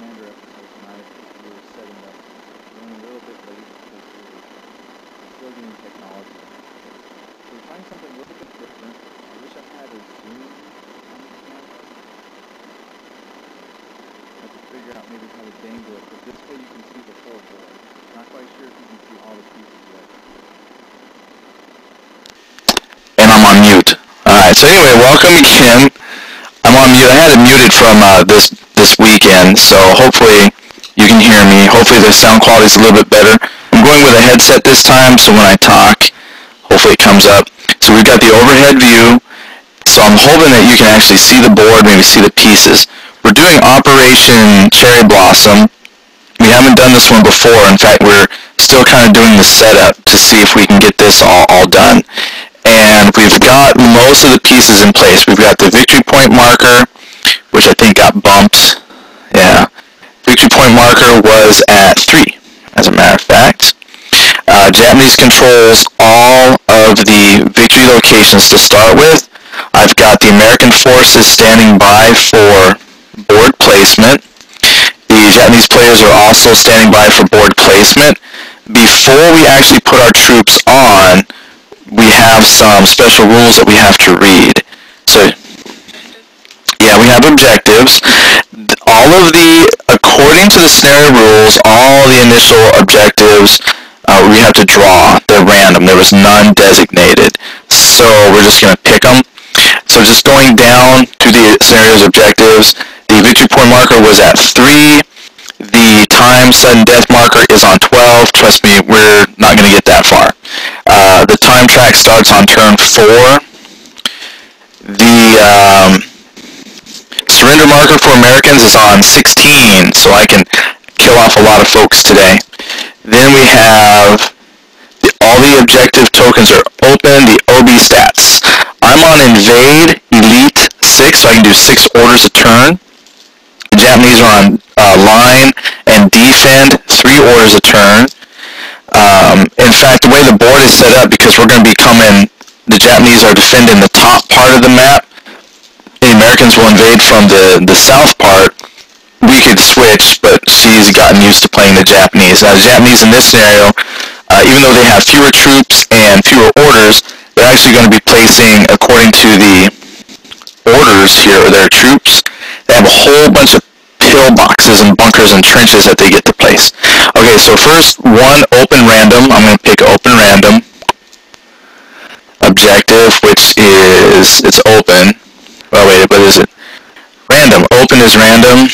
Commander episode tonight. We were setting up, running a little bit late because we're still getting technology. So we're trying something a little bit different. I wish I had a zoom on the camera. I have to figure out maybe how to dangle it, but this way you can see the whole board. Not quite sure if you can see all the pieces yet. And I'm on mute. Alright, so anyway, welcome again. I'm on mute. I had it muted from this weekend, so hopefully you can hear me. Hopefully the sound quality is a little bit better. I'm going with a headset this time, so when I talk, hopefully it comes up. So we've got the overhead view, so I'm hoping that you can actually see the board, maybe see the pieces. We're doing Operation Cherry Blossom. We haven't done this one before. In fact, we're still kind of doing the setup to see if we can get this all done. And we've got most of the pieces in place. We've got the victory point marker, which I think got bumped. Yeah. Victory point marker was at 3, as a matter of fact. Japanese controls all of the victory locations to start with. I've got the American forces standing by for board placement. The Japanese players are also standing by for board placement. Before we actually put our troops on, we have some special rules that we have to read. So, yeah, we have objectives. According to the scenario rules, all the initial objectives we have to draw. They're random. There was none designated. So we're just going to pick them. So just going down to the scenario's objectives, the victory point marker was at 3. The time sudden death marker is on 12. Trust me, we're not going to get that far. The time track starts on turn 4. The surrender marker for Americans is on 16, so I can kill off a lot of folks today. Then we have all the objective tokens are open, the OB stats. I'm on Invade Elite 6, so I can do 6 orders a turn. The Japanese are on Line and Defend, 3 orders a turn. In fact, the way the board is set up, because we're going to be the Japanese are defending the top part of the map, the Americans will invade from the south part. We could switch, but she's gotten used to playing the Japanese. Now, the Japanese in this scenario, even though they have fewer troops and fewer orders, they're actually going to be placing, according to the orders here, or their troops, they have a whole bunch of pillboxes and bunkers and trenches that they get to place. Okay, so first, one open random. I'm going to pick open random. Objective, which is, it's open. Oh wait, what is it? Random. Open is random,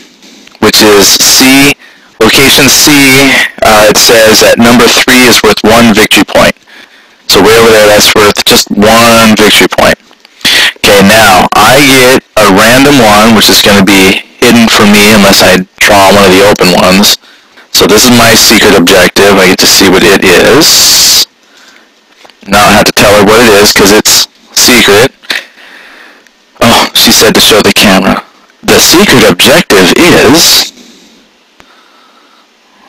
which is C. Location C, it says that number 3 is worth 1 victory point. So way over there, that's worth just 1 victory point. Okay, now I get a random one, which is going to be hidden for me unless I draw one of the open ones. So this is my secret objective. I get to see what it is. Now I have to tell her what it is because it's secret. Oh, she said to show the camera. The secret objective is...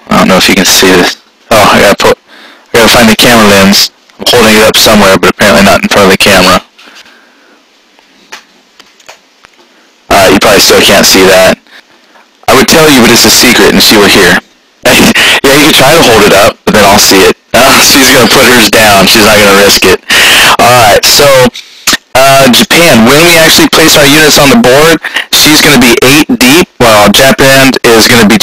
I don't know if you can see this. Oh, I gotta find the camera lens. I'm holding it up somewhere, but apparently not in front of the camera. You probably still can't see that. I would tell you, but it's a secret, and she were here. Yeah, you can try to hold it up, but then I'll see it. She's gonna put hers down. She's not gonna risk it. Alright, so... Japan, when we actually place our units on the board, she's going to be 8 deep, while Japan is going to be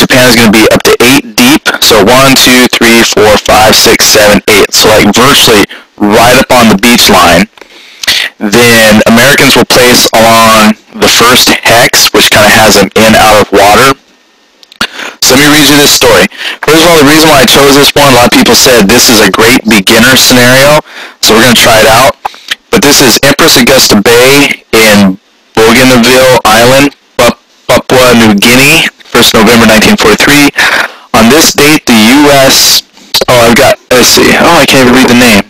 up to 8 deep, so 1, 2, 3, 4, 5, 6, 7, 8, so like virtually right up on the beach line. Then Americans will place along the first hex, which kind of has them in out of water. So let me read you this story. First of all, the reason why I chose this one, a lot of people said this is a great beginner scenario, so we're going to try it out. But this is Empress Augusta Bay in Bougainville Island, Papua New Guinea, 1st November 1943. On this date, the U.S. let's see. Oh, I can't even read the name.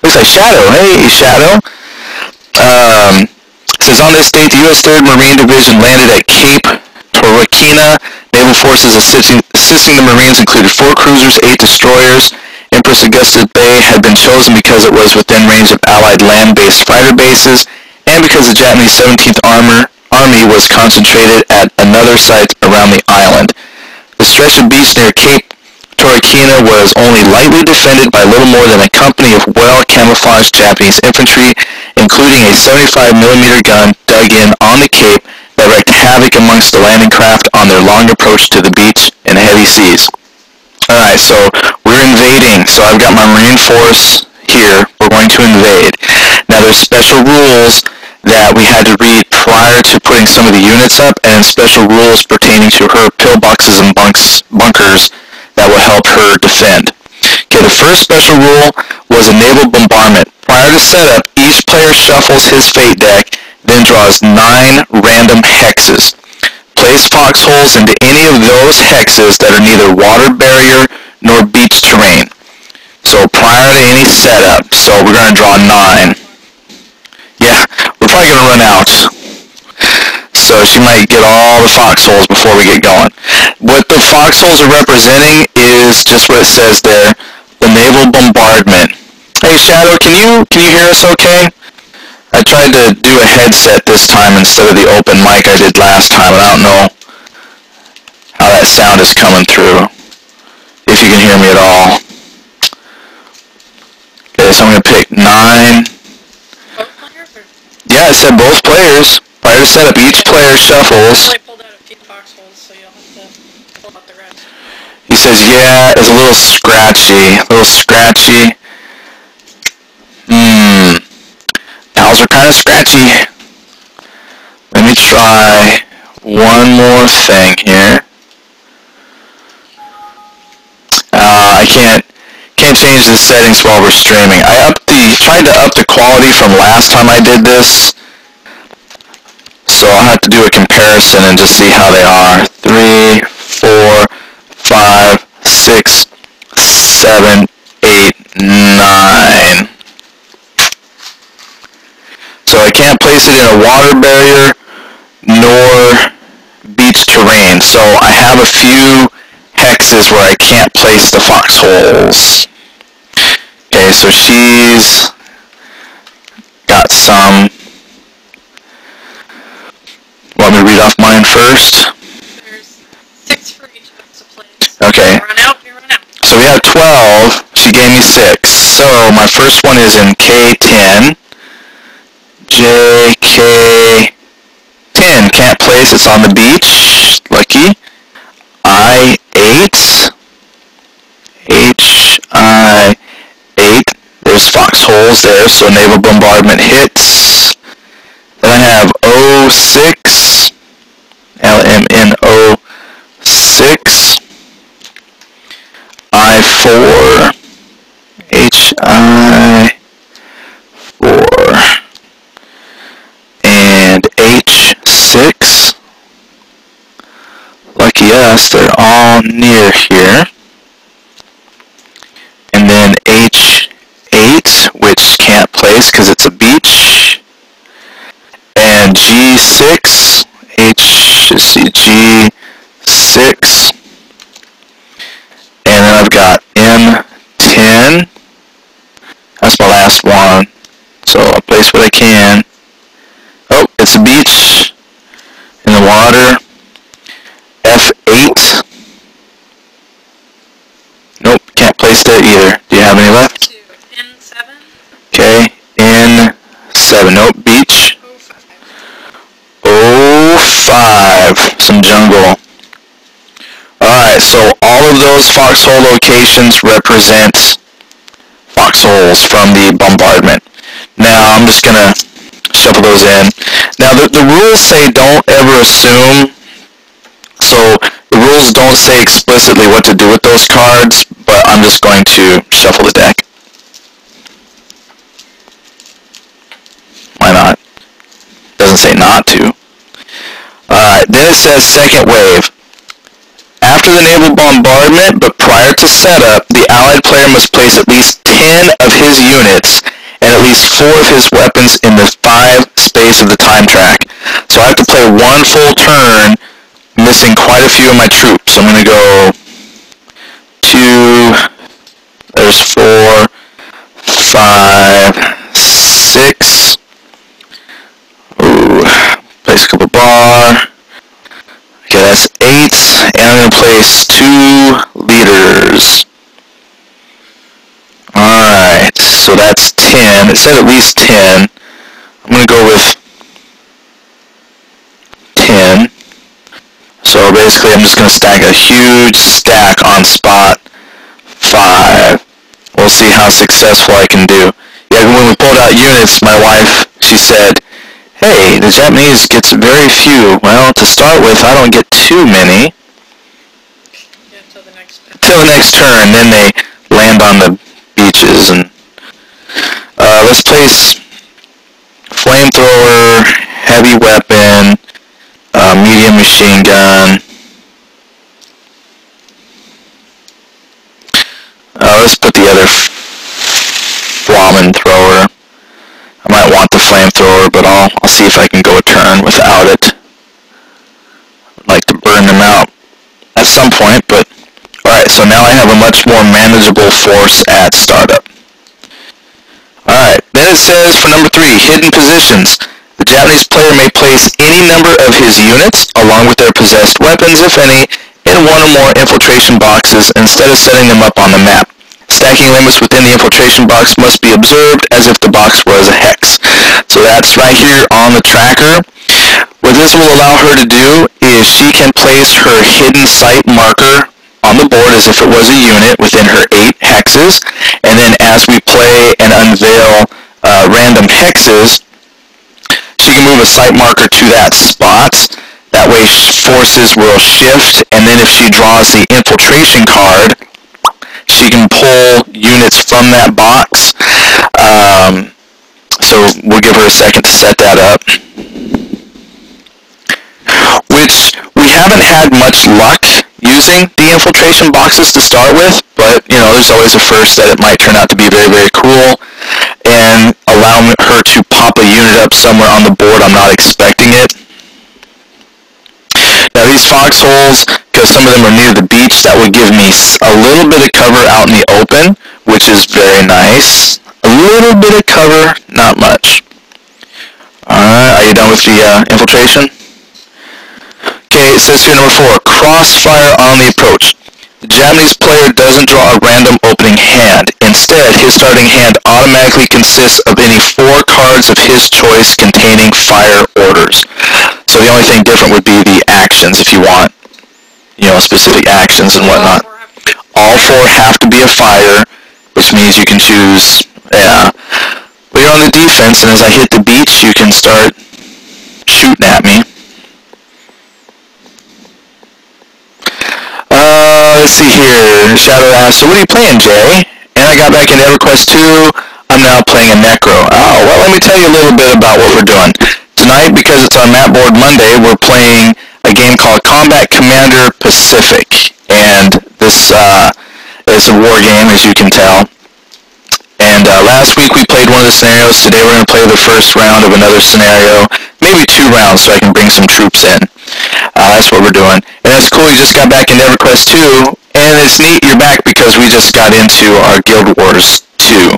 Looks like Shadow. Hey, Shadow. It says, on this date, the U.S. 3rd Marine Division landed at Cape Torquena. Naval forces assisting the Marines included 4 cruisers, 8 destroyers. Empress Augusta Bay had been chosen because it was within range of Allied land-based fighter bases, and because the Japanese 17th Army was concentrated at another site around the island. stretch of beach near Cape Torquena was only lightly defended by little more than a company of well-camouflaged Japanese infantry, including a 75mm gun dug in on the cape that wreaked havoc amongst the landing craft on their long approach to the beach in heavy seas. Alright, so we're invading. So I've got my Marine Force here. We're going to invade. Now there's special rules that we had to read prior to putting some of the units up, and special rules pertaining to her pillboxes and bunkers that will help her defend. Okay, the first special rule was a naval bombardment. Prior to setup, each player shuffles his fate deck, then draws 9 random hexes. Place foxholes into any of those hexes that are neither water barrier nor beach terrain. So prior to any setup, so we're going to draw 9. Yeah, we're probably going to run out. So she might get all the foxholes before we get going. What the foxholes are representing is just what it says there, the naval bombardment. Hey Shadow, can you hear us okay? I tried to do a headset this time instead of the open mic I did last time, and I don't know how that sound is coming through, if you can hear me at all. Okay, so I'm going to pick 9. Both players? Or? Yeah, it said both players. Prior to setup, each player shuffles. I pulled out a few foxholes, so you'll have to pull out the rest. He says, yeah, it's a little scratchy. Pals are kind of scratchy. Let me try one more thing here. I can't change the settings while we're streaming. I tried to up the quality from last time I did this. So I'll have to do a comparison and just see how they are. 3, 4, 5, 6, 7, 8, 9. So I can't place it in a water barrier nor beach terrain. So I have a few hexes where I can't place the foxholes. Okay, so she's got some. Want me to read off mine first? There's 6 for each of us to place. Okay. Run out, you run out. So we have 12. She gave me 6. So my first one is in K10. JK10. Can't place. It's on the beach. Lucky. I8. HI8. There's foxholes there, so naval bombardment hits. Then I have 06. LMN06. I4. HI4. And H6. Lucky us, they're all near here. And then H8, which can't place because it's a beach. And G6, G6. And then I've got M10. That's my last one. So I'll place what I can. Oh, it's a beach in the water. F8. Nope, can't place that either. Do you have any left? N7. Okay, N7. Nope, beach. 05. Some jungle. Alright, so all of those foxhole locations represent foxholes from the bombardment. Now, I'm just going to shuffle those in. Now, the rules say don't ever assume. So, the rules don't say explicitly what to do with those cards, but I'm just going to shuffle the deck. Why not? Doesn't say not to. Alright, then it says second wave. After the naval bombardment, but prior to setup, the allied player must place at least 10 of his units and at least 4 of his weapons in the 5 space of the time track. So I have to play one full turn, missing quite a few of my troops. So I'm going to go 2, there's 4, 5, 6. Ooh, place a couple bar. Okay, that's 8, and I'm going to place 2 liters. Alright, so that's 10. It said at least 10. I'm going to go with 10. So basically I'm just going to stack a huge stack on spot 5. We'll see how successful I can do. Yeah, when we pulled out units, my wife, she said, hey, the Japanese gets very few. Well, to start with, I don't get too many. Yeah, till the next turn. Till the next turn, then they land on the beaches. And let's place flamethrower, heavy weapon, medium machine gun. Let's put the other flamethrower. I might want the flamethrower, but I'll see if I can go a turn without it. I'd like to burn them out at some point, but alright, so now I have a much more manageable force at startup. Alright, then it says for number 3, hidden positions. The Japanese player may place any number of his units, along with their possessed weapons, if any, in one or more infiltration boxes instead of setting them up on the map. Stacking limits within the infiltration box must be observed as if the box was a hex. So that's right here on the tracker. What this will allow her to do is she can place her hidden site marker on the board as if it was a unit within her 8 hexes, and then as we play and unveil random hexes, she can move a site marker to that spot. That way forces will shift, and then if she draws the infiltration card, she can pull units from that box. So we'll give her a second to set that up. Which we haven't had much luck using the infiltration boxes to start with, but you know, there's always a first that it might turn out to be very, very cool and allow her to pop a unit up somewhere on the board I'm not expecting it. Now these foxholes, because some of them are near the beach, that would give me a little bit of cover out in the open, which is very nice. A little bit of cover, not much. Alright, are you done with the infiltration? Okay, it says here number 4, crossfire on the approach. The Japanese player doesn't draw a random opening hand. Instead, his starting hand automatically consists of any 4 cards of his choice containing fire orders. So the only thing different would be the actions if you want, you know, specific actions and whatnot. All 4 have to be a fire, which means you can choose, yeah. But you're on the defense, and as I hit the beach, you can start shooting at me. Let's see here. Shadow asks, so what are you playing, Jay? And I got back into EverQuest 2. I'm now playing a Necro. Oh, well, let me tell you a little bit about what we're doing. Tonight, because it's on Map Board Monday, we're playing a game called Combat Commander Pacific. And this is a war game, as you can tell. And last week we played one of the scenarios. Today we're going to play the first round of another scenario. Maybe 2 rounds so I can bring some troops in. That's what we're doing. And it's cool, you just got back into EverQuest 2. And it's neat you're back because we just got into our Guild Wars 2.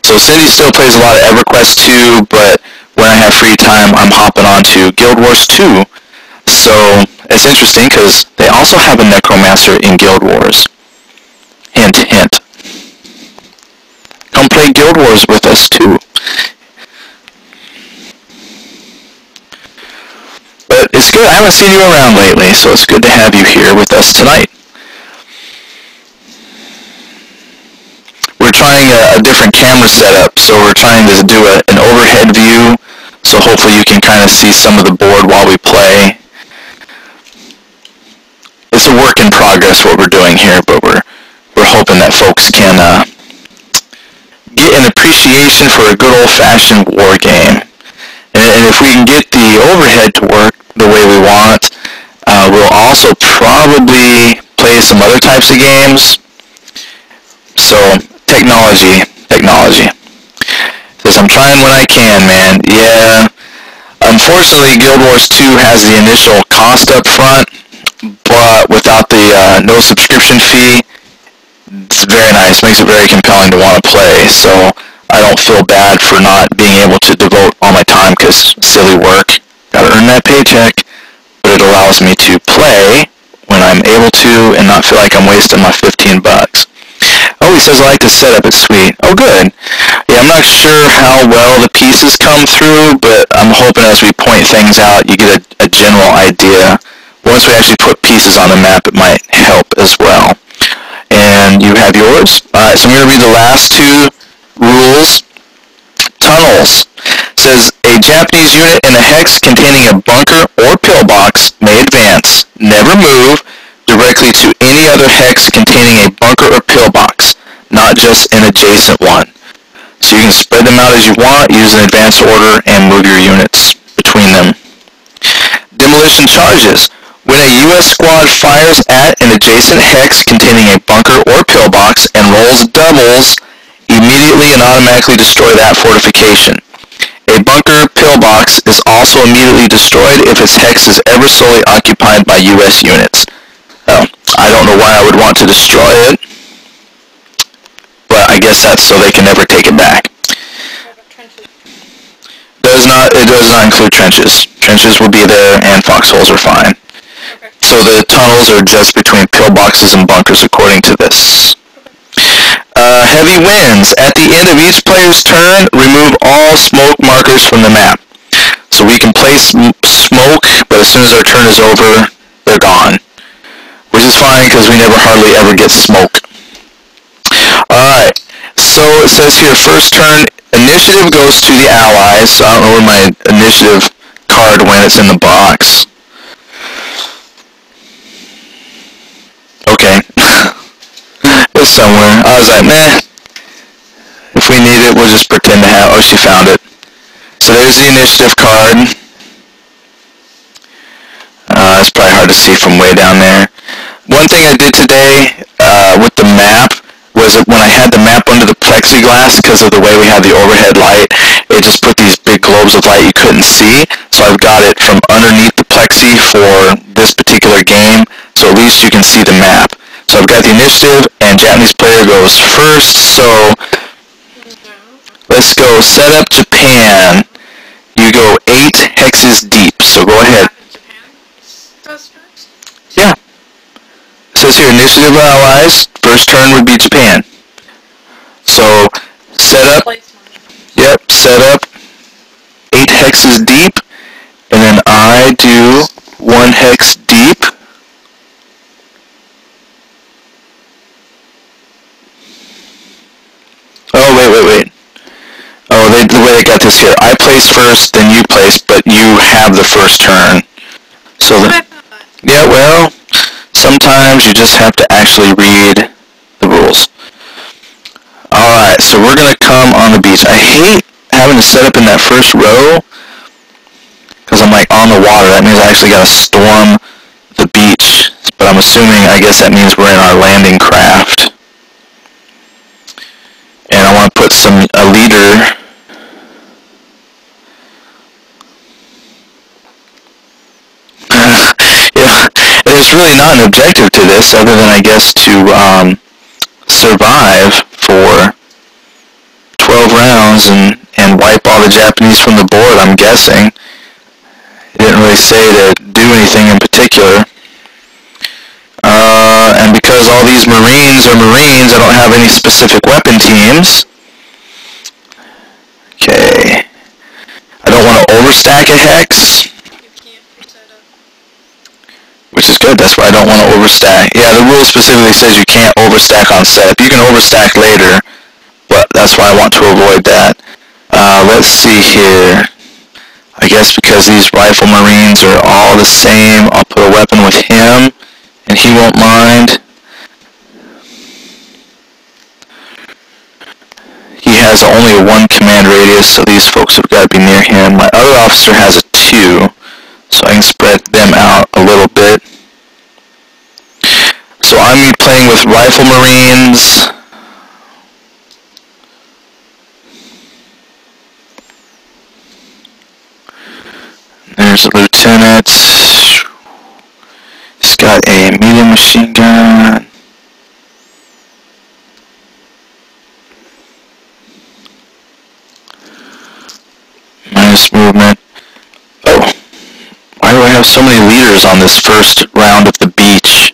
So Cindy still plays a lot of EverQuest 2, but when I have free time, I'm hopping on to Guild Wars 2. So it's interesting because they also have a Necromancer in Guild Wars. Hint, hint. Come play Guild Wars with us too. But it's good. I haven't seen you around lately, so it's good to have you here with us tonight. We're trying a different camera setup, so we're trying to do an overhead view, so hopefully you can kind of see some of the board while we play. It's a work in progress what we're doing here, but we're hoping that folks can get an appreciation for a good old-fashioned war game. And if we can get the overhead to work the way we want, we'll also probably play some other types of games. So, technology. Says, I'm trying when I can, man. Yeah. Unfortunately, Guild Wars 2 has the initial cost up front, but without the no subscription fee, it's very nice. Makes it very compelling to want to play. So I don't feel bad for not being able to devote all my time because silly work. Gotta earn that paycheck. But it allows me to play when I I'm able to and not feel like I'm wasting my 15 bucks. Oh, he says I like the setup, it's sweet. Oh, good. Yeah, I'm not sure how well the pieces come through, but I'm hoping as we point things out, you get a general idea. Once we actually put pieces on the map, it might help as well. And you have yours. So I'm going to read the last two rules. Tunnels. It says, a Japanese unit in a hex containing a bunker or pillbox may advance, never move, directly to any other hex containing a bunker or pillbox, not just an adjacent one. So you can spread them out as you want, use an advanced order, and move your units between them. Demolition charges. When a U.S. squad fires at an adjacent hex containing a bunker or pillbox and rolls doubles, immediately and automatically destroy that fortification. A bunker pillbox is also immediately destroyed if its hex is ever solely occupied by U.S. units. I don't know why I would want to destroy it, but I guess that's so they can never take it back. It does not include trenches. Trenches will be there, and foxholes are fine. Okay. So the tunnels are just between pillboxes and bunkers according to this. Heavy winds. At the end of each player's turn, remove all smoke markers from the map. So we can place smoke, but as soon as our turn is over, they're gone. Which is fine because we never hardly ever get smoke. Alright, so it says here, first turn, initiative goes to the allies. So I don't know where my initiative card went, it's in the box. Okay. It's somewhere. I was like, meh. If we need it, we'll just pretend to have... Oh, she found it. So there's the initiative card. It's probably hard to see from way down there. One thing I did today with the map was that when I had the map under the plexiglass, because of the way we have the overhead light, it just put these big globes of light you couldn't see. So I've got it from underneath the plexi for this particular game, so at least you can see the map. So I've got the initiative, and Japanese player goes first, so let's go. Set up Japan. You go 8 hexes deep, so go ahead. Japan goes first? Yeah. It says here, initiative allies, first turn would be Japan. So, set up, yep, set up 8 hexes deep, and then I do 1 hex deep. Oh, wait. Oh, the way they got this here, I place first, then you place, but you have the first turn. So, yeah, well, sometimes you just have to actually read the rules. Alright, so we're going to come on the beach. I hate having to set up in that first row, because I'm like on the water. That means I actually got to storm the beach. But I'm assuming, I guess that means we're in our landing craft. And I want to put a leader. Yeah, there's really not an objective to this other than, I guess, to survive for 12 rounds and wipe all the Japanese from the board, I'm guessing. It didn't really say to do anything in particular. And because all these Marines are Marines, I don't have any specific weapon teams. Okay. I don't want to overstack a hex. Which is good, that's why I don't want to overstack. Yeah, the rule specifically says you can't overstack on setup. You can overstack later, but that's why I want to avoid that. Let's see here. I guess because these rifle Marines are all the same, I'll put a weapon with him, and he won't mind. He has only a 1 command radius, so these folks have got to be near him. My other officer has a 2, so I can spread them out a little bit. So I'm playing with rifle Marines. There's a lieutenant. He's got a medium machine gun. Minus movement. Oh. Why do I have so many leaders on this first round of the beach?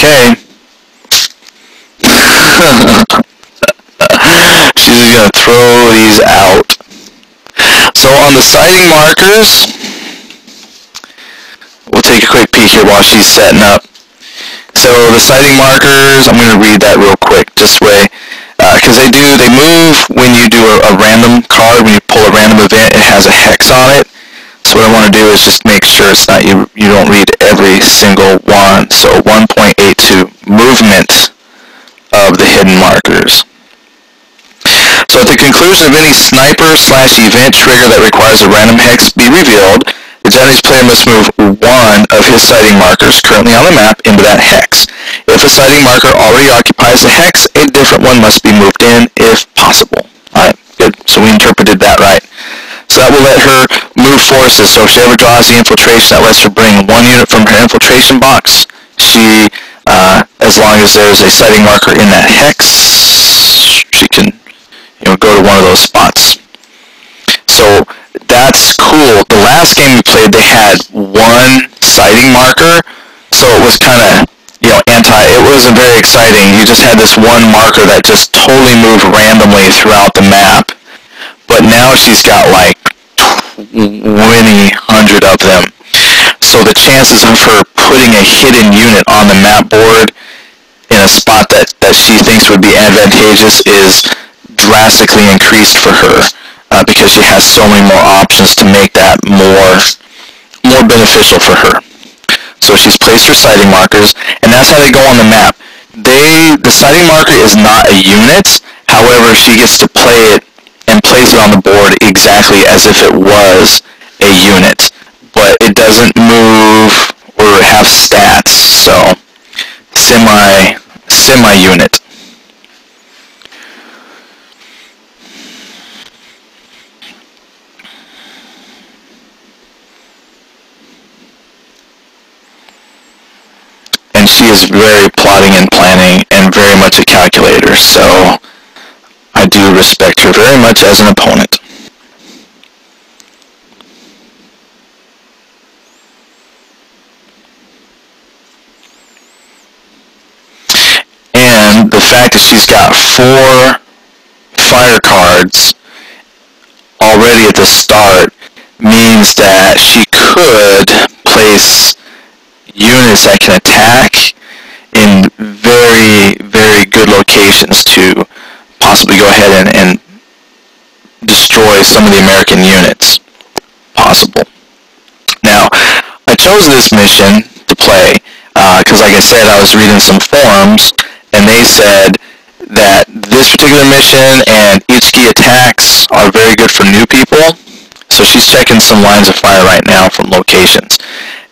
Okay. She's gonna throw these out. So on the sighting markers, we'll take a quick peek here while she's setting up. So the sighting markers, I'm going to read that real quick, just way, because they move when you do a random card, when you pull a random event, it has a hex on it. So what I want to do is just make sure it's not, you don't read every single one. So 1.82, movement of the hidden markers. So at the conclusion of any sniper/event trigger that requires a random hex be revealed, the Japanese player must move one of his sighting markers currently on the map into that hex. If a sighting marker already occupies the hex, a different one must be moved in if possible. Alright, good. So we interpreted that right. So that will let her move forces. So if she ever draws the infiltration, that lets her bring one unit from her infiltration box. She, as long as there's a sighting marker in that hex, she can, go to one of those spots. So that's cool. The last game we played, they had one sighting marker, so it was kind of, it wasn't very exciting. You just had this one marker that just totally moved randomly throughout the map. But now she's got like 100 of them. So the chances of her putting a hidden unit on the map board in a spot that she thinks would be advantageous is drastically increased for her. Because she has so many more options to make that more beneficial for her. So she's placed her sighting markers, and that's how they go on the map. The sighting marker is not a unit, however, she gets to play it and place it on the board exactly as if it was a unit. But it doesn't move or have stats, so semi-unit. And she is very plotting and planning and very much a calculator, so I do respect her very much as an opponent. And the fact that she's got 4 fire cards already at the start means that she could place units that can attack in very, very good locations to possibly go ahead and destroy some of the American units. Possible. Now, I chose this mission to play because, like I said, I was reading some forums, and they said that this particular mission and Ichiki attacks are very good for new people. So she's checking some lines of fire right now from locations.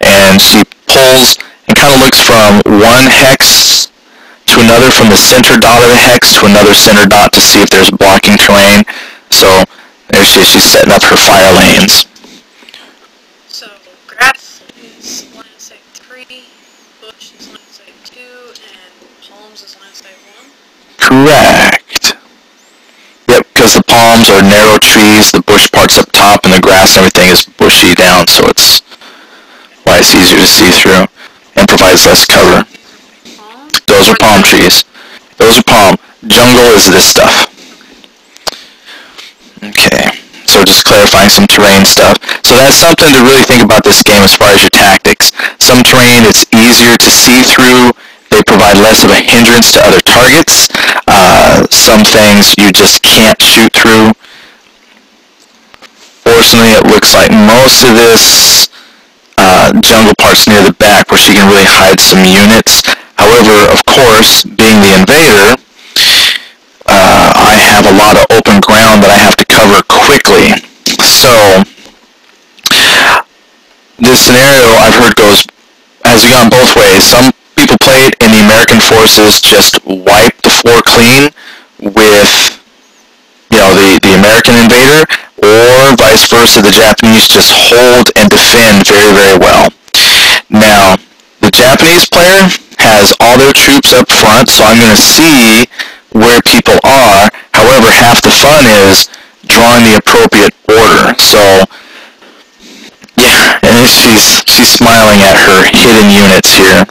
And she pulls and kind of looks from one hex to another, from the center dot of the hex to another center dot to see if there's blocking terrain. So there she is, she's setting up her fire lanes. So grass is line of sight 3, bush is line of sight 2, and palms is line of sight 1. Correct. Yep, because the palms are narrow trees, the bush part's up top, and the grass and everything is bushy down, so it's why it's easier to see through and provides less cover. Those are palm trees. Those are palm. Jungle is this stuff. Okay, so just clarifying some terrain stuff. So that's something to really think about this game as far as your tactics. Some terrain it's easier to see through. They provide less of a hindrance to other targets. Some things you just can't shoot through. Fortunately, it looks like most of this jungle part's near the back where she can really hide some units. However, of course, being the invader, I have a lot of open ground that I have to cover quickly. So, this scenario I've heard has gone both ways. Some people play it and the American forces just wipe the floor clean with, the American invader, or vice versa, the Japanese just hold and defend very, very well. Now, the Japanese player has all their troops up front, so I'm going to see where people are. However, half the fun is drawing the appropriate order. So, yeah, and she's smiling at her hidden units here.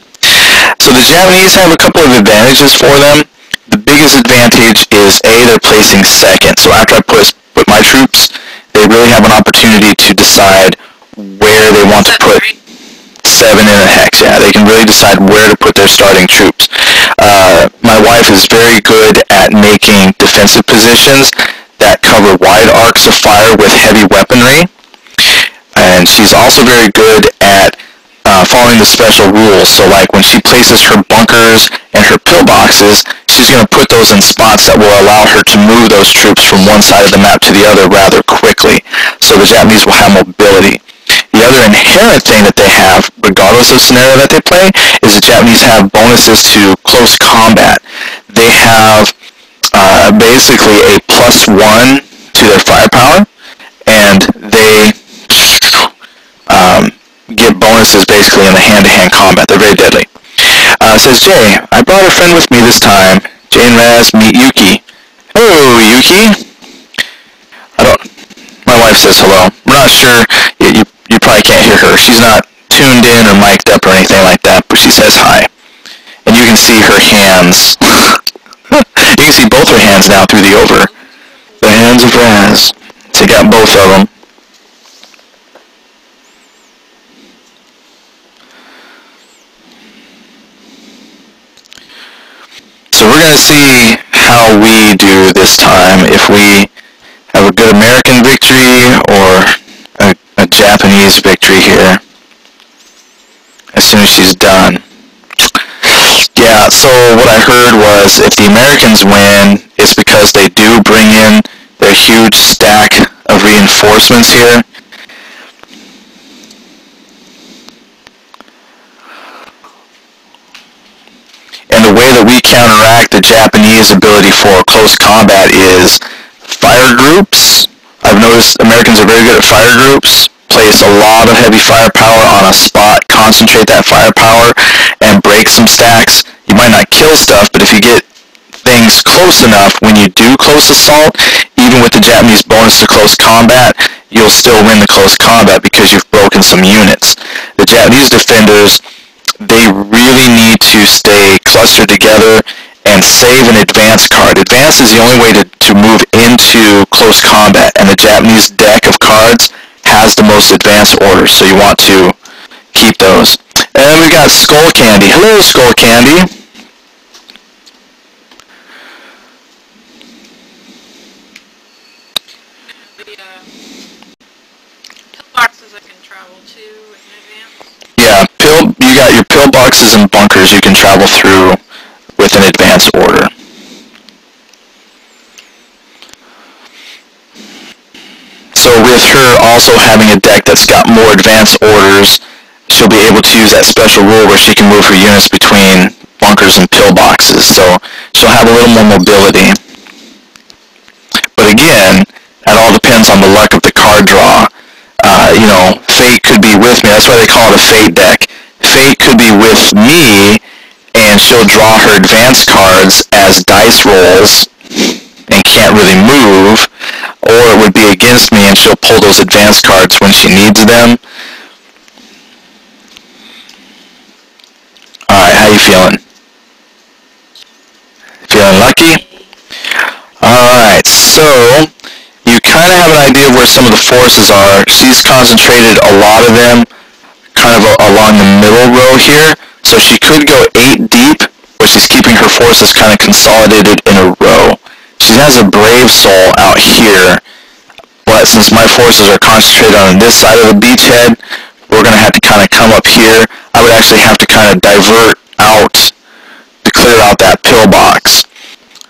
So So the Japanese have a couple of advantages for them. The biggest advantage is A, they're placing second. So after I put my troops, they really have an opportunity to decide where they want to put 7 in a hex. Yeah, they can really decide where to put their starting troops. My wife is very good at making defensive positions that cover wide arcs of fire with heavy weaponry. And she's also very good at following the special rules. So like when she places her bunkers and her pillboxes, she's going to put those in spots that will allow her to move those troops from one side of the map to the other rather quickly. So the Japanese will have mobility. The other inherent thing that they have, regardless of scenario that they play, is the Japanese have bonuses to close combat. They have basically a +1 to their firepower, and they get bonuses basically in the hand-to-hand combat. They're very deadly. Says Jay, I brought a friend with me this time. Jay and Raz, meet Yuki. Hello, Yuki. My wife says hello. We're not sure. You probably can't hear her. She's not tuned in or mic'd up or anything like that, but she says hi. And you can see her hands. You can see both her hands now through the over. The hands of Raz. So you got both of them. So we're going to see how we do this time, if we have a good American victory or a Japanese victory here as soon as she's done. Yeah, so what I heard was if the Americans win, it's because they do bring in their huge stack of reinforcements here. And the way that we counteract the Japanese ability for close combat is fire groups. I've noticed Americans are very good at fire groups. Place a lot of heavy firepower on a spot, concentrate that firepower, and break some stacks. You might not kill stuff, but if you get things close enough, when you do close assault, even with the Japanese bonus to close combat, you'll still win the close combat because you've broken some units. The Japanese defenders, they really need to stay clustered together and save an advance card. Advance is the only way to move into close combat, and the Japanese deck of cards has the most advanced orders, so you want to keep those. And then we got Skull Candy. Hello, Skull Candy. Pillboxes I can travel to in advance. Yeah, you got your pillboxes and bunkers you can travel through with an advance order. So with her also having a deck that's got more advanced orders, she'll be able to use that special rule where she can move her units between bunkers and pillboxes. So she'll have a little more mobility. But again, that all depends on the luck of the card draw. Fate could be with me. That's why they call it a Fate deck. Fate could be with me, and she'll draw her advanced cards as dice rolls and can't really move, or it would be against me and she'll pull those advanced cards when she needs them. Alright, how you feeling? Feeling lucky? Alright, so you kind of have an idea of where some of the forces are. She's concentrated a lot of them kind of along the middle row here, so she could go 8 deep, but she's keeping her forces kind of consolidated in a row. She has a Brave Soul out here, but since my forces are concentrated on this side of the beachhead, we're going to have to kind of come up here. I would actually have to kind of divert out to clear out that pillbox.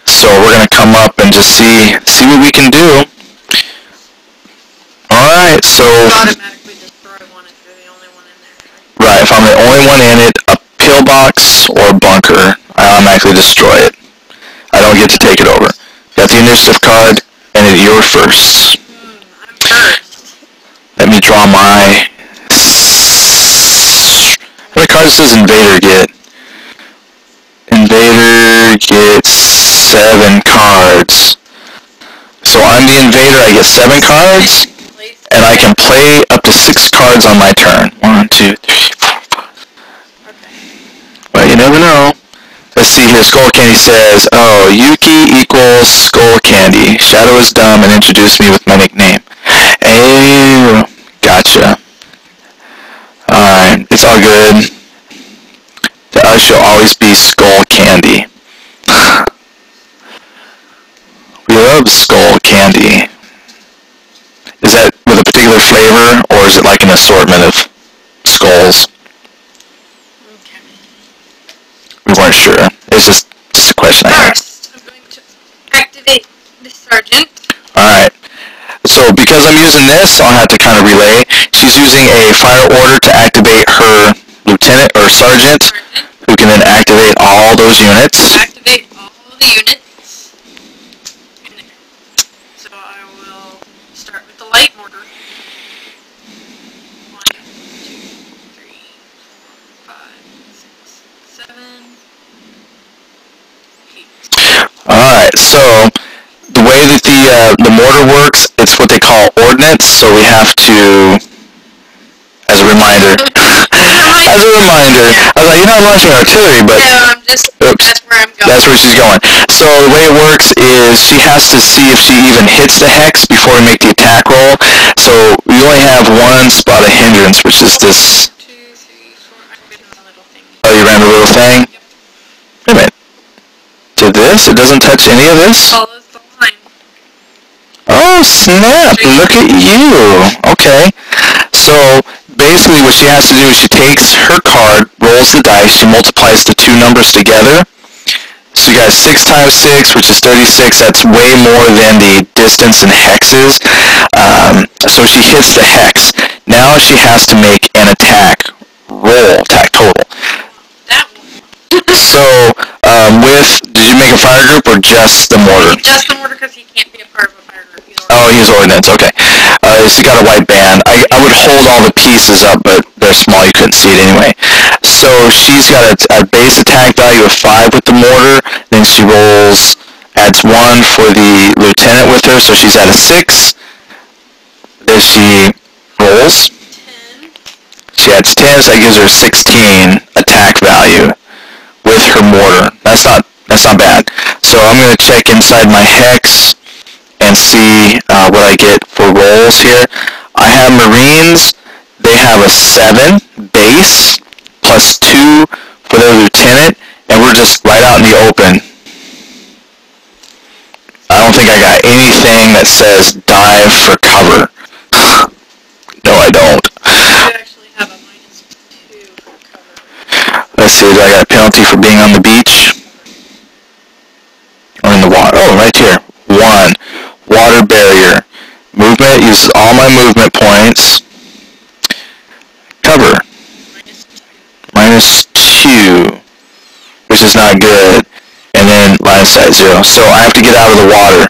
So we're going to come up and just see what we can do. Alright, so... Automatically destroy one if you're the only one in there. Right, if I'm the only one in it, a pillbox or a bunker, I automatically destroy it. I don't get to take it over. Got the initiative card, and you're first. I'm first. Let me draw my... How many cards does Invader get? Invader gets 7 cards. So I'm the Invader, I get 7 cards, and I can play up to 6 cards on my turn. 1, 2, 3, 4, 5. Okay. Well, you never know. here, Skull Candy says, oh, Yuki equals Skull Candy. Shadow is dumb and introduced me with my nickname. Hey, gotcha. Alright, it's all good. To us, she'll always be Skull Candy. We love Skull Candy. Is that with a particular flavor, or is it like an assortment of skulls? Okay. We weren't sure. It's just a question I had. First, I'm going to activate the sergeant. Alright. So because I'm using this, I'll have to kind of relay. She's using a fire order to activate her lieutenant or sergeant, who can then activate all those units. Activate all the units in there. So I will start with the light mortar. 1, 2, 3, 4, 5, 6, 7, 8. Alright, so the way that the mortar works, it's what they call ordnance, so we have to, as a reminder, I was like, you're not launching artillery, but No, I'm just, oops, that's where I'm going. that's where she's going. So the way it works is she has to see if she even hits the hex before we make the attack roll. So we only have one spot of hindrance, which is this. 2, 3, 4, I'm getting a little thing. Oh, you ran the little thing? Yep. Wait a minute. To this? It doesn't touch any of this? Follows the line. Oh, snap. Look at you. Okay. So basically what she has to do is she takes her card, rolls the dice, she multiplies the two numbers together. So you got 6 times 6, which is 36. That's way more than the distance in hexes. So she hits the hex. Now she has to make an attack roll, attack total. That one. So did you make a fire group or just the mortar? Just the mortar because he can't be a part of a fire group. Oh, he's ordnance, okay. He's got a white band. I would hold all the pieces up, but they're small, you couldn't see it anyway. So she's got a base attack value of 5 with the mortar, then she rolls, adds 1 for the lieutenant with her, so she's at a 6. Then she rolls. 10. She adds 10, so that gives her 16 attack value with her mortar. That's not bad. So I'm going to check inside my hex and see what I get for rolls here. I have Marines. They have a 7 base plus 2 for their lieutenant, and we're just right out in the open. I don't think I got anything that says dive for cover. No, I don't. You actually have a -2 for cover. Let's see, do I got a penalty for being on the beach? Or in the water? Oh, right here. 1. Water barrier. Movement uses all my movement points. Cover. -2, which is not good. And then line of sight 0. So I have to get out of the water.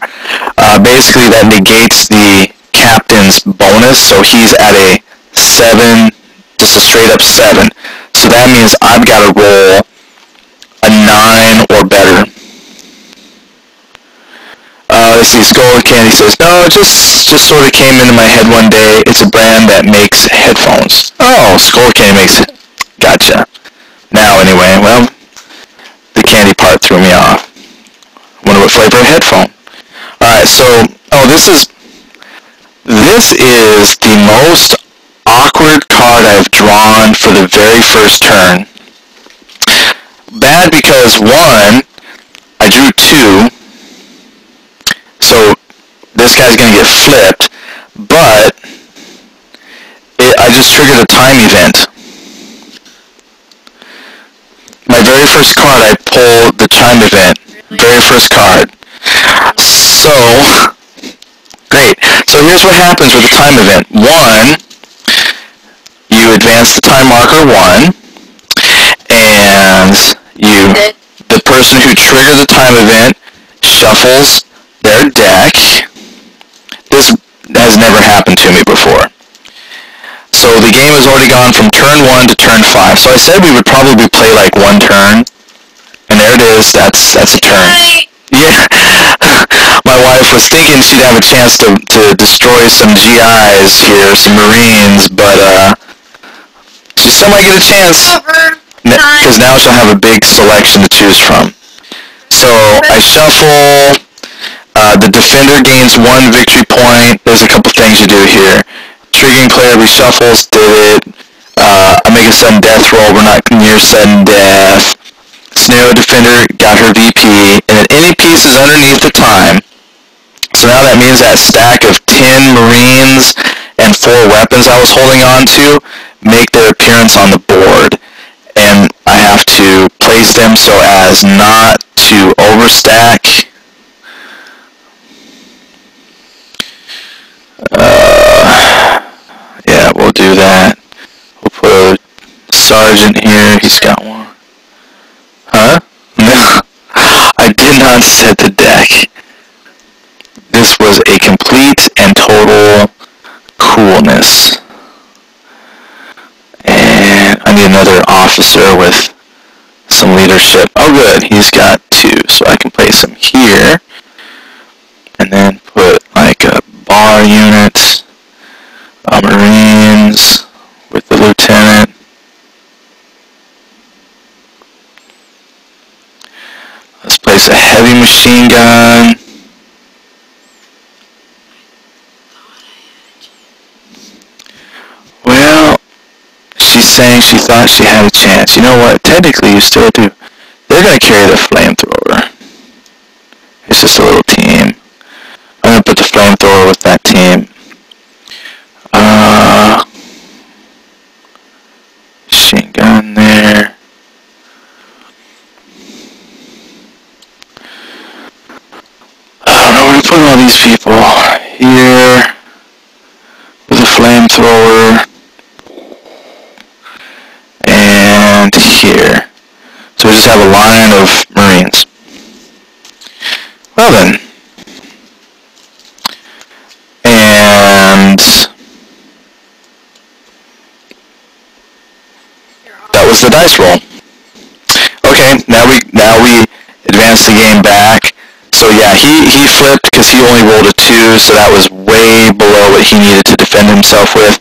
Basically, that negates the captain's bonus, so he's at a 7, just a straight up 7. So that means I've got to roll a 9 or better. Let's see, Skull Candy says, no, it just sort of came into my head one day. It's a brand that makes headphones. Oh, Skull Candy makes it. Gotcha. Now, anyway, well, the candy part threw me off. Wonder what flavor of headphone. Alright, so, this is the most awkward card I've drawn for the very first turn. Bad because, 1, I drew 2, so this guy's going to get flipped, but I just triggered a time event. My very first card, I pulled the chime event. Very first card. So, great. So here's what happens with the time event. 1, you advance the time marker 1, and the person who triggered the time event shuffles their deck. This has never happened to me before. So the game has already gone from turn 1 to turn 5. So I said we would probably play like 1 turn. And there it is. That's a turn. Yeah. My wife was thinking she'd have a chance to destroy some GIs here, some Marines, but she still might get a chance. Because now she'll have a big selection to choose from. So I shuffle. The defender gains 1 victory point. There's a couple things you do here. Triggering player reshuffles, did it. I make a sudden death roll. We're not near sudden death. Scenario defender got her VP. And then any pieces underneath the time. So now that means that stack of 10 Marines and 4 weapons I was holding on to make their appearance on the board. And I have to place them so as not to overstack. Yeah, we'll do that. We'll put a sergeant here. He's got one. Huh? No. I did not set the deck. This was a complete and total coolness. And I need another officer with some leadership. Oh good, he's got 2, so I can place him here. And then put like a bar unit, Marines with the lieutenant. Let's place a heavy machine gun. Well, she's saying she thought she had a chance. You know what? Technically, you still do. They're going to carry the flamethrower. It's just a little team. I'm going to put the flamethrower with that team. Machine gun there. I don't know where to put all these people. Here. With a flamethrower. And here. So we just have a line of Marines. Well then. And that was the dice roll. Okay, now we advance the game back. So yeah, he flipped because he only rolled a 2, so that was way below what he needed to defend himself with.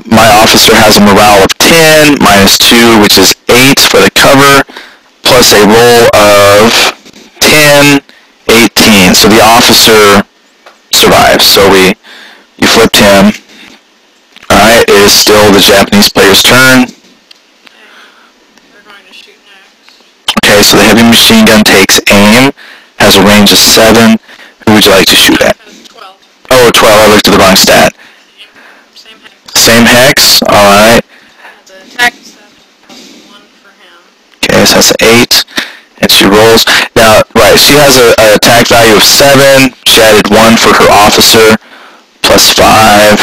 My officer has a morale of 10, minus 2, which is 8 for the cover, plus a roll of 10, 18. So the officer survives. So you flipped him. Alright, it is still the Japanese player's turn. They're going to shoot next. Okay, so the heavy machine gun takes aim, has a range of 7. Who would you like to shoot at? 12. Oh, 12, I looked at the wrong stat. Same hex. Same hex, alright. That's an attack of 7, plus 1 for him. Okay, so that's 8. And she rolls. Now, right, she has an attack value of 7. She added 1 for her officer, plus 5.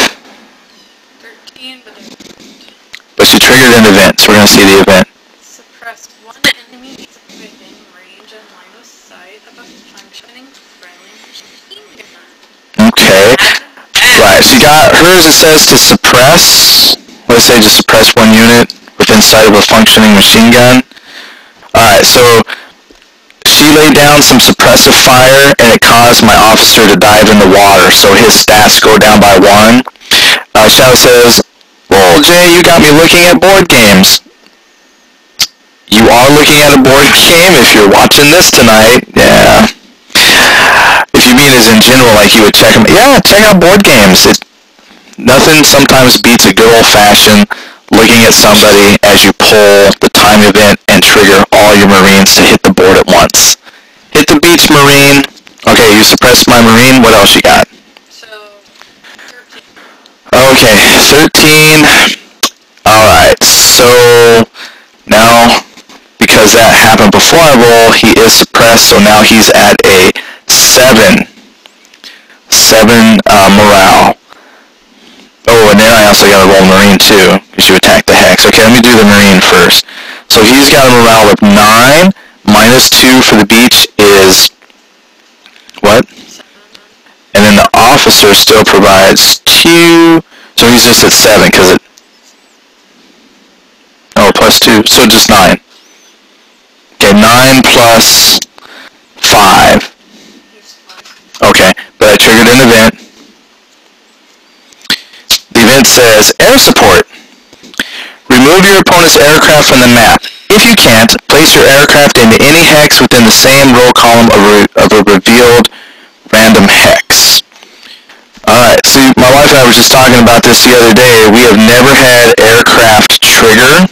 13, But she triggered an event, so we're going to see the event. suppress 1 enemy within range and line of sight of a functioning friendly machine gun. Okay. Right, she got hers, it says to suppress. Let's say to suppress 1 unit within sight of a functioning machine gun. Alright, so she laid down some suppressive fire and it caused my officer to dive in the water, so his stats go down by 1. Shadow says, well, Jay, you got me looking at board games. You are looking at a board game if you're watching this tonight, yeah. If you mean as in general, like you would check them, yeah, check out board games. Nothing sometimes beats a good old-fashioned looking at somebody as you pull the time event and trigger all your Marines to hit the board at once. Hit the beach, Marine. Okay, you suppressed my Marine. What else you got? So, 13. Okay, 13. Alright, so now, because that happened before I roll, he is suppressed, so now he's at a 7. 7 morale. Oh, and then I also got to roll Marine too, because you attacked the Hex. Okay, let me do the Marine first. So he's got a morale of 9, minus 2 for the beach is, what? 7. And then the officer still provides 2, so he's just at 7, because it, oh, plus 2, so just 9. Okay, 9 plus 5. He's 5. Okay, but I triggered an event. The event says, air support. Remove your opponent's aircraft from the map. If you can't, place place your aircraft into any hex within the same row column of a revealed random hex. Alright, so my wife and I were just talking about this the other day. We have never had aircraft trigger,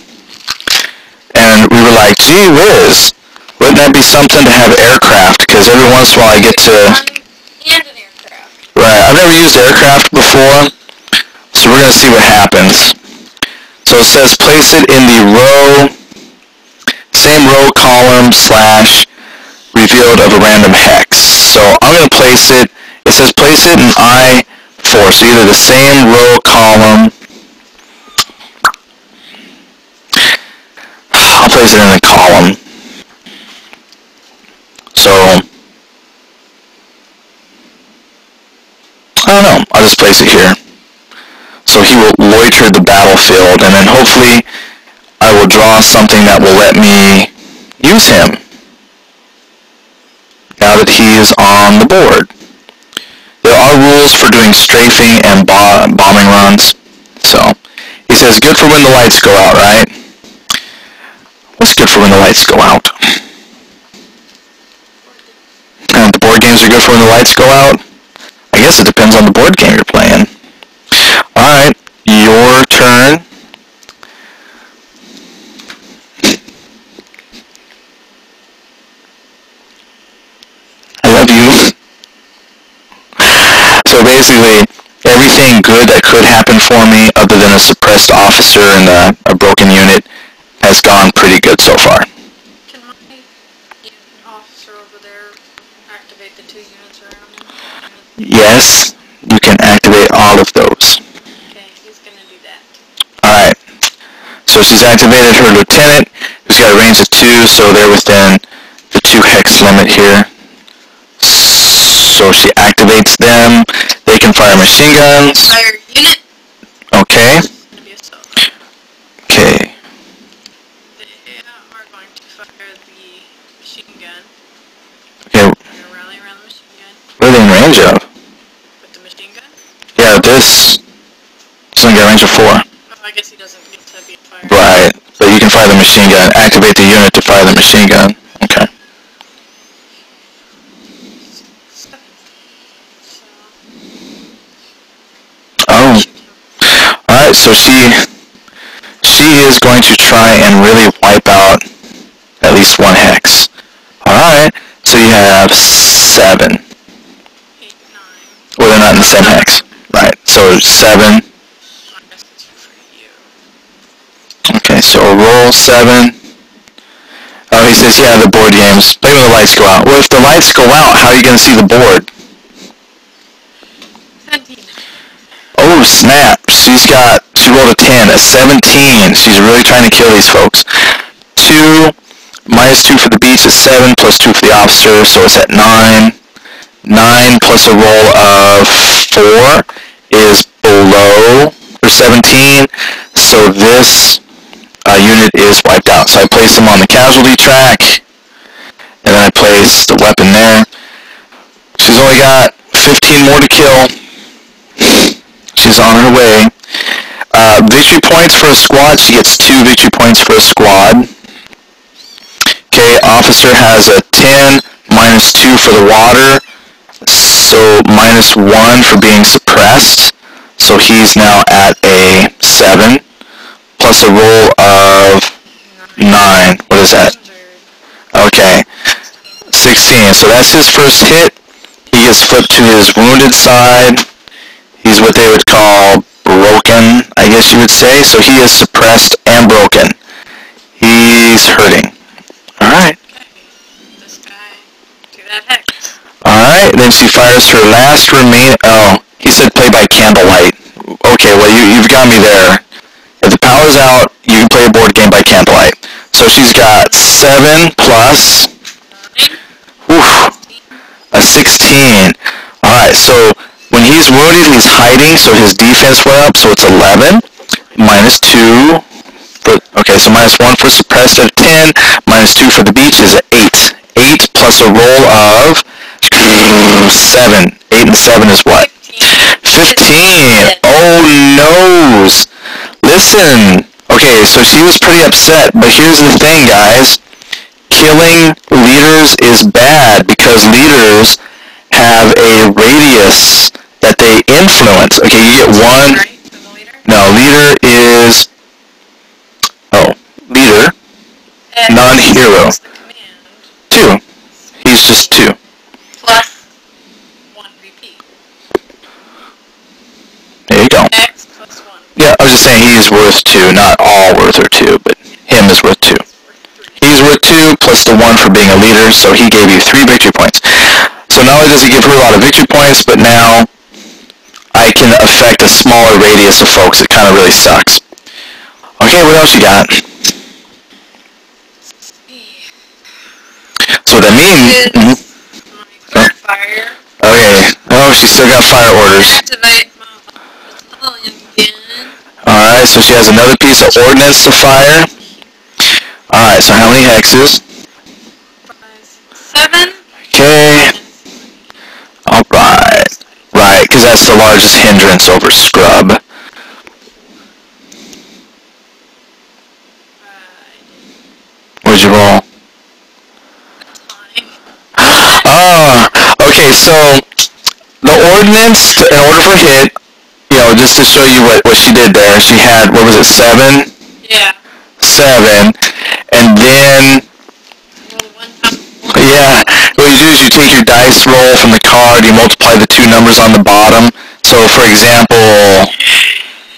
and we were like, gee whiz, wouldn't that be something to have aircraft? Because every once in a while I get to... And an aircraft. Right, I've never used aircraft before, so we're going to see what happens. So it says place it in the same row column / revealed of a random hex. So I'm going to place it. It says place it in I4, so either the same row column. I'll place it in the column. So, I don't know, I'll just place it here. So he will loiter the battlefield, and then hopefully I will draw something that will let me use him now that he is on the board. There are rules for doing strafing and bombing runs. So, he says, good for when the lights go out, right? What's good for when the lights go out? The board games are good for when the lights go out? I guess it depends on the board game you're playing. Alright, your turn. I love you. So basically, everything good that could happen for me, other than a suppressed officer and a broken unit, has gone pretty good so far. Can my officer over there activate the 2 units around him? Yes, you can activate all of those. Okay, he's gonna do that. Alright, so she's activated her lieutenant, who's got a range of 2, so they're within the 2 hex limit here. So she activates them. They can fire machine guns. Fire unit. Okay. It's gonna be a sub. Okay. They are going to fire the machine gun. Okay. They're gonna rally around the machine gun. What are they in range of? With the machine gun? Yeah, this only got a range of 4. Oh, I guess he doesn't get to be fired. Right. But you can fire the machine gun. Activate the unit to fire the machine gun. Okay. Oh. Alright, so she is going to try and really wipe out at least 1 hex. Alright, so you have 7. 8, 9. Well, they're not in the same hex. Right, so 7. I guess it's for you. Okay, so roll 7. Oh, he says, yeah, the board games. Play when the lights go out. Well, if the lights go out, how are you going to see the board? 17. Oh, snap. She rolled a 10, a 17. She's really trying to kill these folks. 2, minus 2 for the beach is 7, plus 2 for the officer, so it's at 9. 9 plus a roll of 4 is below for 17, so this unit is wiped out. So I place him on the casualty track, and then I place the weapon there. She's only got 15 more to kill. She's on her way. Victory points for a squad. She gets 2 victory points for a squad. Okay, officer has a 10, minus 2 for the water, so minus 1 for being suppressed. So he's now at a 7, plus a roll of 9. What is that? Okay, 16. So that's his first hit. He gets flipped to his wounded side. He's what they would call broken, I guess you would say. So he is suppressed and broken. He's hurting. Alright. Okay. This guy, do that hex. Alright, then she fires her last oh, he said play by candlelight. Okay, well you've got me there. If the power's out, you can play a board game by candlelight. So she's got 7 plus, 9. a 16. Alright, so when he's wounded, he's hiding, so his defense went up, so it's 11. Minus 2. Okay, so minus 1 for suppressed at 10. Minus 2 for the beach is 8. 8 plus a roll of 7. 8 and 7 is what? 15. Oh, noes. Listen. Okay, so she was pretty upset, but here's the thing, guys. killing leaders is bad because leaders have a radius that they influence. Okay, you get one. Right? For the leader? No, leader is. Oh, leader. And Non-hero. what's the command 2. He's just 2. plus 1 VP. There you go. X plus 1. Yeah, I was just saying he's worth 2. Not all worth are 2, but him is worth 2. He's worth 2 plus the 1 for being a leader, so he gave you 3 victory points. So not only does he give her a lot of victory points, but now I can affect a smaller radius of folks. It kind of really sucks. Okay, what else you got? So what that means... My card fire. Okay. Oh, she still got fire orders. Activate my battalion again. Alright, so she has another piece of ordnance to fire. Alright, so how many hexes? 5, 7. Okay. Alright. Right, because that's the largest hindrance over scrub. What'd you roll? Oh, okay, so the ordnance, in order for hit, just to show you what she did there, she had, what was it, 7? Yeah. 7, and then, yeah, what you do is you take your dice roll from the card, you multiply the 2 numbers on the bottom. So, for example,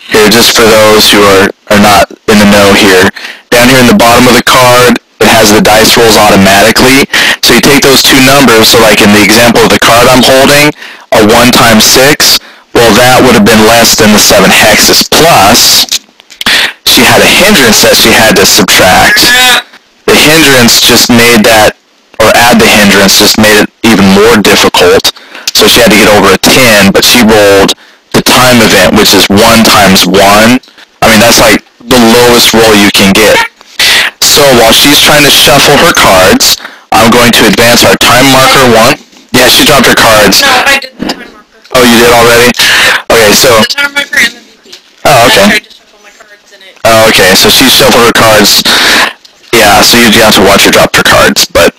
here, just for those who are not in the know here, down here in the bottom of the card, it has the dice rolls automatically. So you take those 2 numbers, so like in the example of the card I'm holding, a 1 times 6, well that would have been less than the 7 hexes, plus she had a hindrance that she had to subtract. The hindrance just made that, or add the hindrance just made it even more difficult. So she had to get over a 10, but she rolled the time event, which is 1 times 1. I mean, that's like the lowest roll you can get. So while she's trying to shuffle her cards, I'm going to advance our time marker 1. Yeah, she dropped her cards. No, I did the time marker. Oh, you did already? Okay, so... The time marker and the VP. Oh, okay. I tried to shuffle my cards in it. Oh, okay, so she shuffled her cards. Yeah, so you have to watch her drop her cards, but...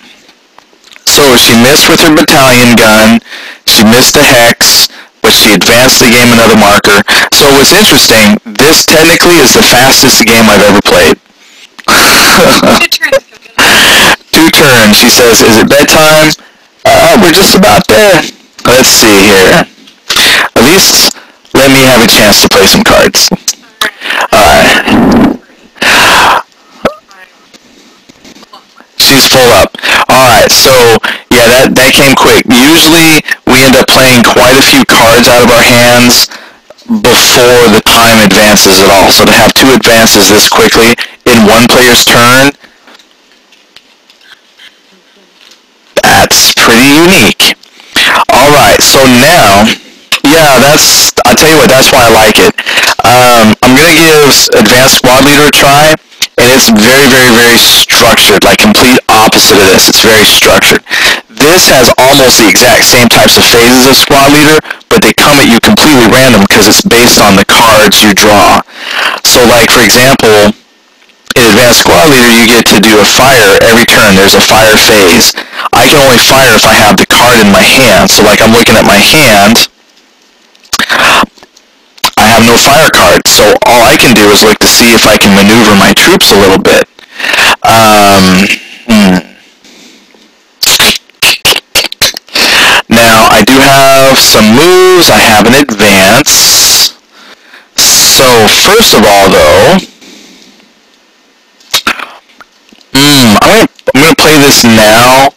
So she missed with her battalion gun, she missed the hex, but she advanced the game another marker. So what's interesting, this technically is the fastest game I've ever played. 2 turns. 2 turns. She says, is it bedtime? We're just about there. Let's see here. At least let me have a chance to play some cards. Alright. She's full up. Alright, so yeah, that came quick. Usually we end up playing quite a few cards out of our hands before the time advances at all. So to have 2 advances this quickly in one player's turn, that's pretty unique. Alright, so now, yeah, I'll tell you what, that's why I like it. I'm going to give Advanced Squad Leader a try, and it's very, very, very structured, like complete opposite of this. It's very structured. This has almost the exact same types of phases of Squad Leader, but they come at you completely random because it's based on the cards you draw. So like, for example, in Advanced Squad Leader, you get to do a fire every turn. There's a fire phase. I can only fire if I have the card in my hand. So like I'm looking at my hand, I have no fire cards. So all I can do is look to see if I can maneuver my troops a little bit. Now, I do have some moves. I have an advance. So first of all, though, I'm gonna play this now.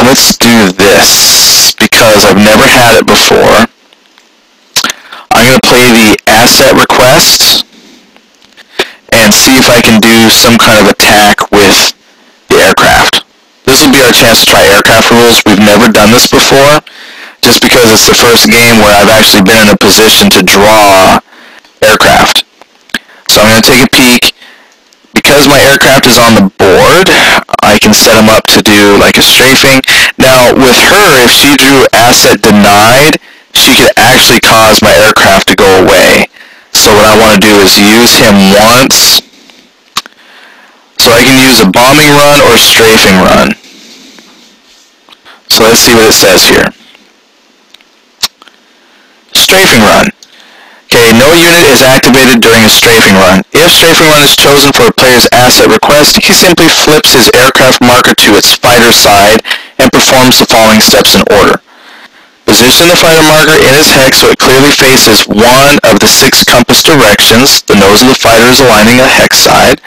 Let's do this because I've never had it before. I'm gonna play the asset request and see if I can do some kind of attack with the aircraft. This will be our chance to try aircraft rules. We've never done this before, just because it's the first game where I've actually been in a position to draw aircraft. So I'm gonna take a peek. Because my aircraft is on the board, I can set them up to do like a strafing. Now, with her, if she drew asset denied, she could actually cause my aircraft to go away. So what I want to do is use him once. So I can use choose a bombing run or strafing run. So let's see what it says here. Strafing run. Okay, no unit is activated during a strafing run. If strafing run is chosen for a player's asset request, he simply flips his aircraft marker to its fighter side and performs the following steps in order. Position the fighter marker in its hex so it clearly faces one of the 6 compass directions. The nose of the fighter is aligning a hex side.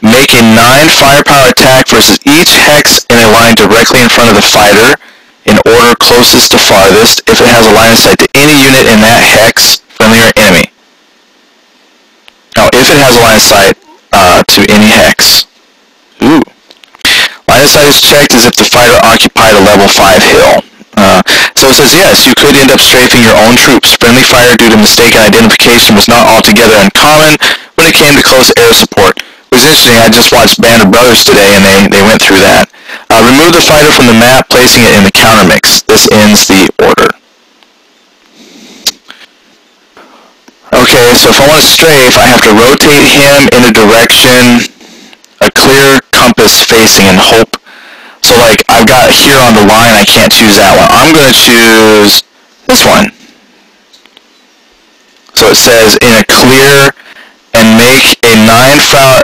Make a 9 firepower attack versus each hex in a line directly in front of the fighter in order closest to farthest. If it has a line of sight to any unit in that hex, friendly or enemy. Now, if it has a line of sight to any hex. Ooh. Line of sight is checked as if the fighter occupied a level 5 hill. So it says, yes, you could end up strafing your own troops. Friendly fire due to mistaken identification was not altogether uncommon when it came to close air support. It was interesting, I just watched Band of Brothers today and they went through that. Remove the fighter from the map, placing it in the counter mix. This ends the order. Okay, so if I want to strafe, I have to rotate him in a direction, a clear compass facing, and hope. So like, I've got here on the line, I can't choose that one. I'm going to choose this one. So it says, in a clear, and make a 9 foul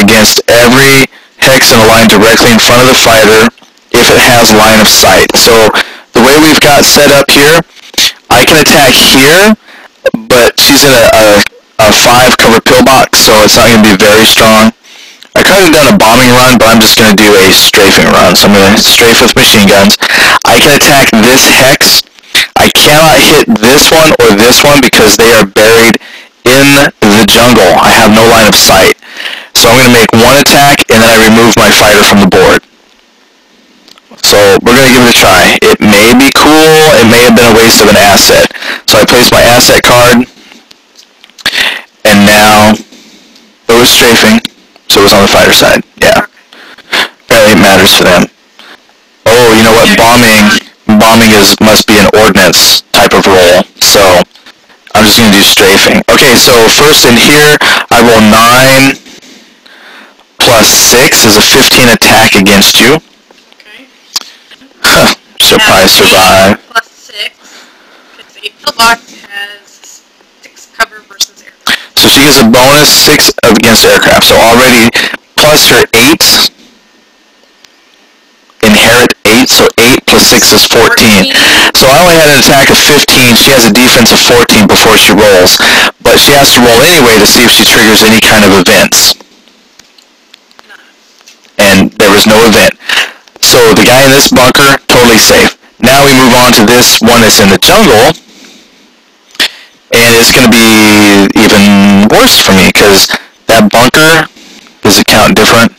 against every hex in a line directly in front of the fighter if it has line of sight. So the way we've got set up here, I can attack here, but she's in a 5 cover pillbox, so it's not going to be very strong. I could have done a bombing run, but I'm just going to do a strafing run. So I'm going to strafe with machine guns. I can attack this hex. I cannot hit this one or this one because they are buried in the jungle. I have no line of sight. So I'm going to make one attack, and then I remove my fighter from the board. So we're going to give it a try. It may be cool. It may have been a waste of an asset. So I place my asset card, and now it was strafing. So it was on the fighter side. Yeah. Apparently it matters to them. Oh, you know what? Bombing must be an ordnance type of roll. So I'm just going to do strafing. Okay, so first in here, I roll 9 plus 6 is a 15 attack against you. Okay. She'll probably survive. Plus 6, because the pillbox has 6 cover versus aircraft. So she gets a bonus 6 against aircraft. So already plus her 8. Inherit 8, so 8 plus 6 is 14. So I only had an attack of 15. She has a defense of 14 before she rolls. But she has to roll anyway to see if she triggers any kind of events. And there was no event. So the guy in this bunker, totally safe. Now we move on to this one that's in the jungle. And it's going to be even worse for me because that bunker, does it count different?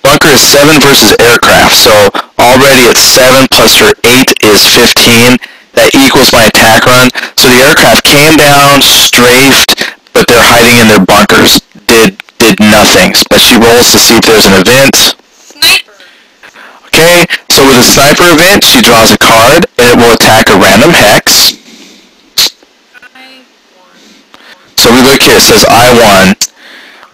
Bunker is 7 versus aircraft, so already it's 7 plus her 8 is 15. That equals my attack run. So the aircraft came down, strafed, but they're hiding in their bunkers. Did nothing. But she rolls to see if there's an event. Sniper. Okay, so with a sniper event, she draws a card, and it will attack a random hex. I won. So we look here, it says I won.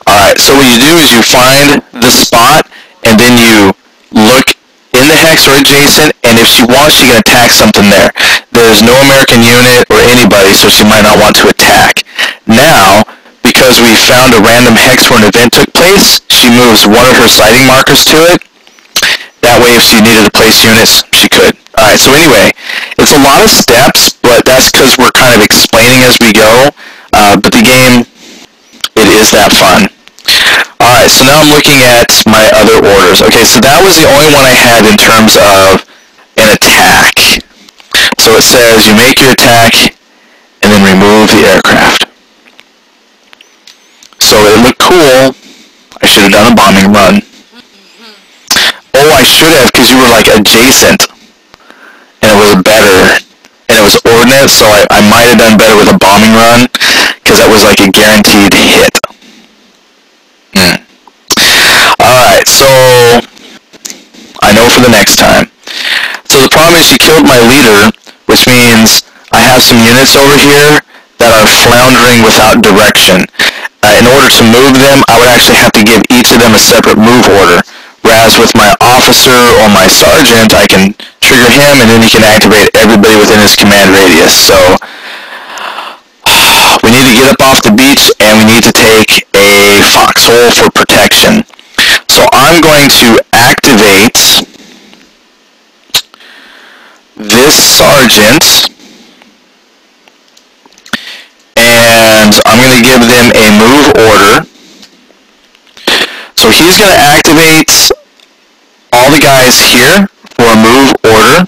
Alright, so what you do is you find the spot, and then you look in the hex or adjacent, and if she wants, she can attack something there. There's no American unit or anybody, so she might not want to attack. Now, because we found a random hex where an event took place, she moves one of her sighting markers to it. That way, if she needed to place units, she could. Alright, so anyway, it's a lot of steps, but that's because we're kind of explaining as we go. But the game, it is that fun. Alright, so now I'm looking at my other orders. Okay, so that was the only one I had in terms of an attack. So it says you make your attack and then remove the aircraft. So it looked cool. I should have done a bombing run. Oh, I should have, because you were like adjacent. And it was better. And it was ordnance, so I might have done better with a bombing run, because that was like a guaranteed hit. Alright, so I know for the next time. So the problem is she killed my leader, which means I have some units over here that are floundering without direction. In order to move them, I would actually have to give each of them a separate move order. Whereas with my officer or my sergeant, I can trigger him and then he can activate everybody within his command radius. So we need to get up off the beach and we need to take a foxhole for protection. So I'm going to activate this sergeant and I'm going to give them a move order. So he's going to activate all the guys here for a move order.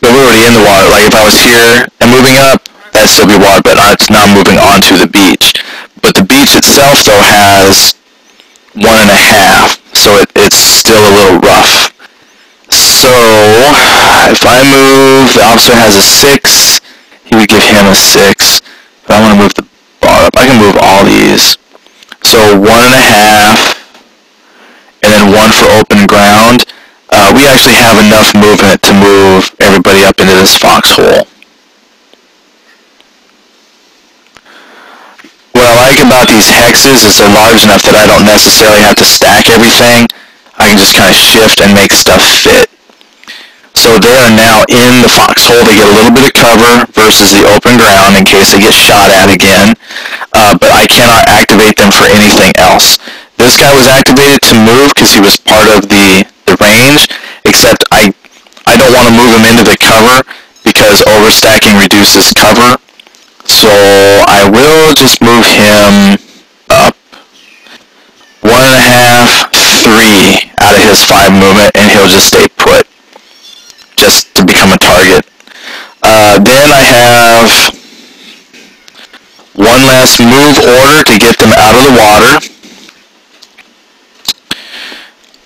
But we're already in the water. Like if I was here and moving up, that'd still be water, but it's not moving onto the beach. But the beach itself, though, has 1.5, so it's still a little rough. So if I move, the officer has a 6, he would give him a 6. But I want to move the bar up. I can move all these. So 1.5, and then 1 for open ground. We actually have enough movement to move everybody up into this foxhole. What I like about these hexes is they're large enough that I don't necessarily have to stack everything. I can just kind of shift and make stuff fit. So they are now in the foxhole. They get a little bit of cover versus the open ground in case they get shot at again. But I cannot activate them for anything else. This guy was activated to move because he was part of the range, except I don't want to move him into the cover because overstacking reduces cover. So I will just move him up 1.5, 3 out of his 5 movement, and he'll just stay put, just to become a target. Then I have one last move order to get them out of the water.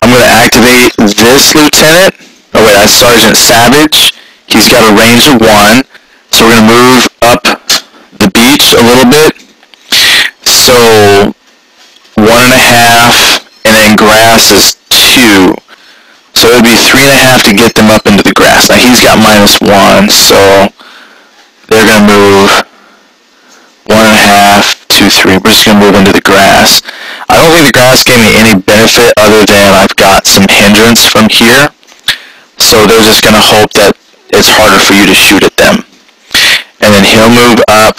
I'm going to activate this lieutenant. Oh wait, that's Sergeant Savage. He's got a range of 1. So we're going to move up the beach a little bit. So 1.5, and then grass is 2. So it would be 3.5 to get them up into the grass. Now he's got -1, so they're going to move 1.5, 2, 3. We're just going to move into the grass. I don't think the grass gave me any benefit other than I've got some hindrance from here. So they're just going to hope that it's harder for you to shoot at them. And then he'll move up.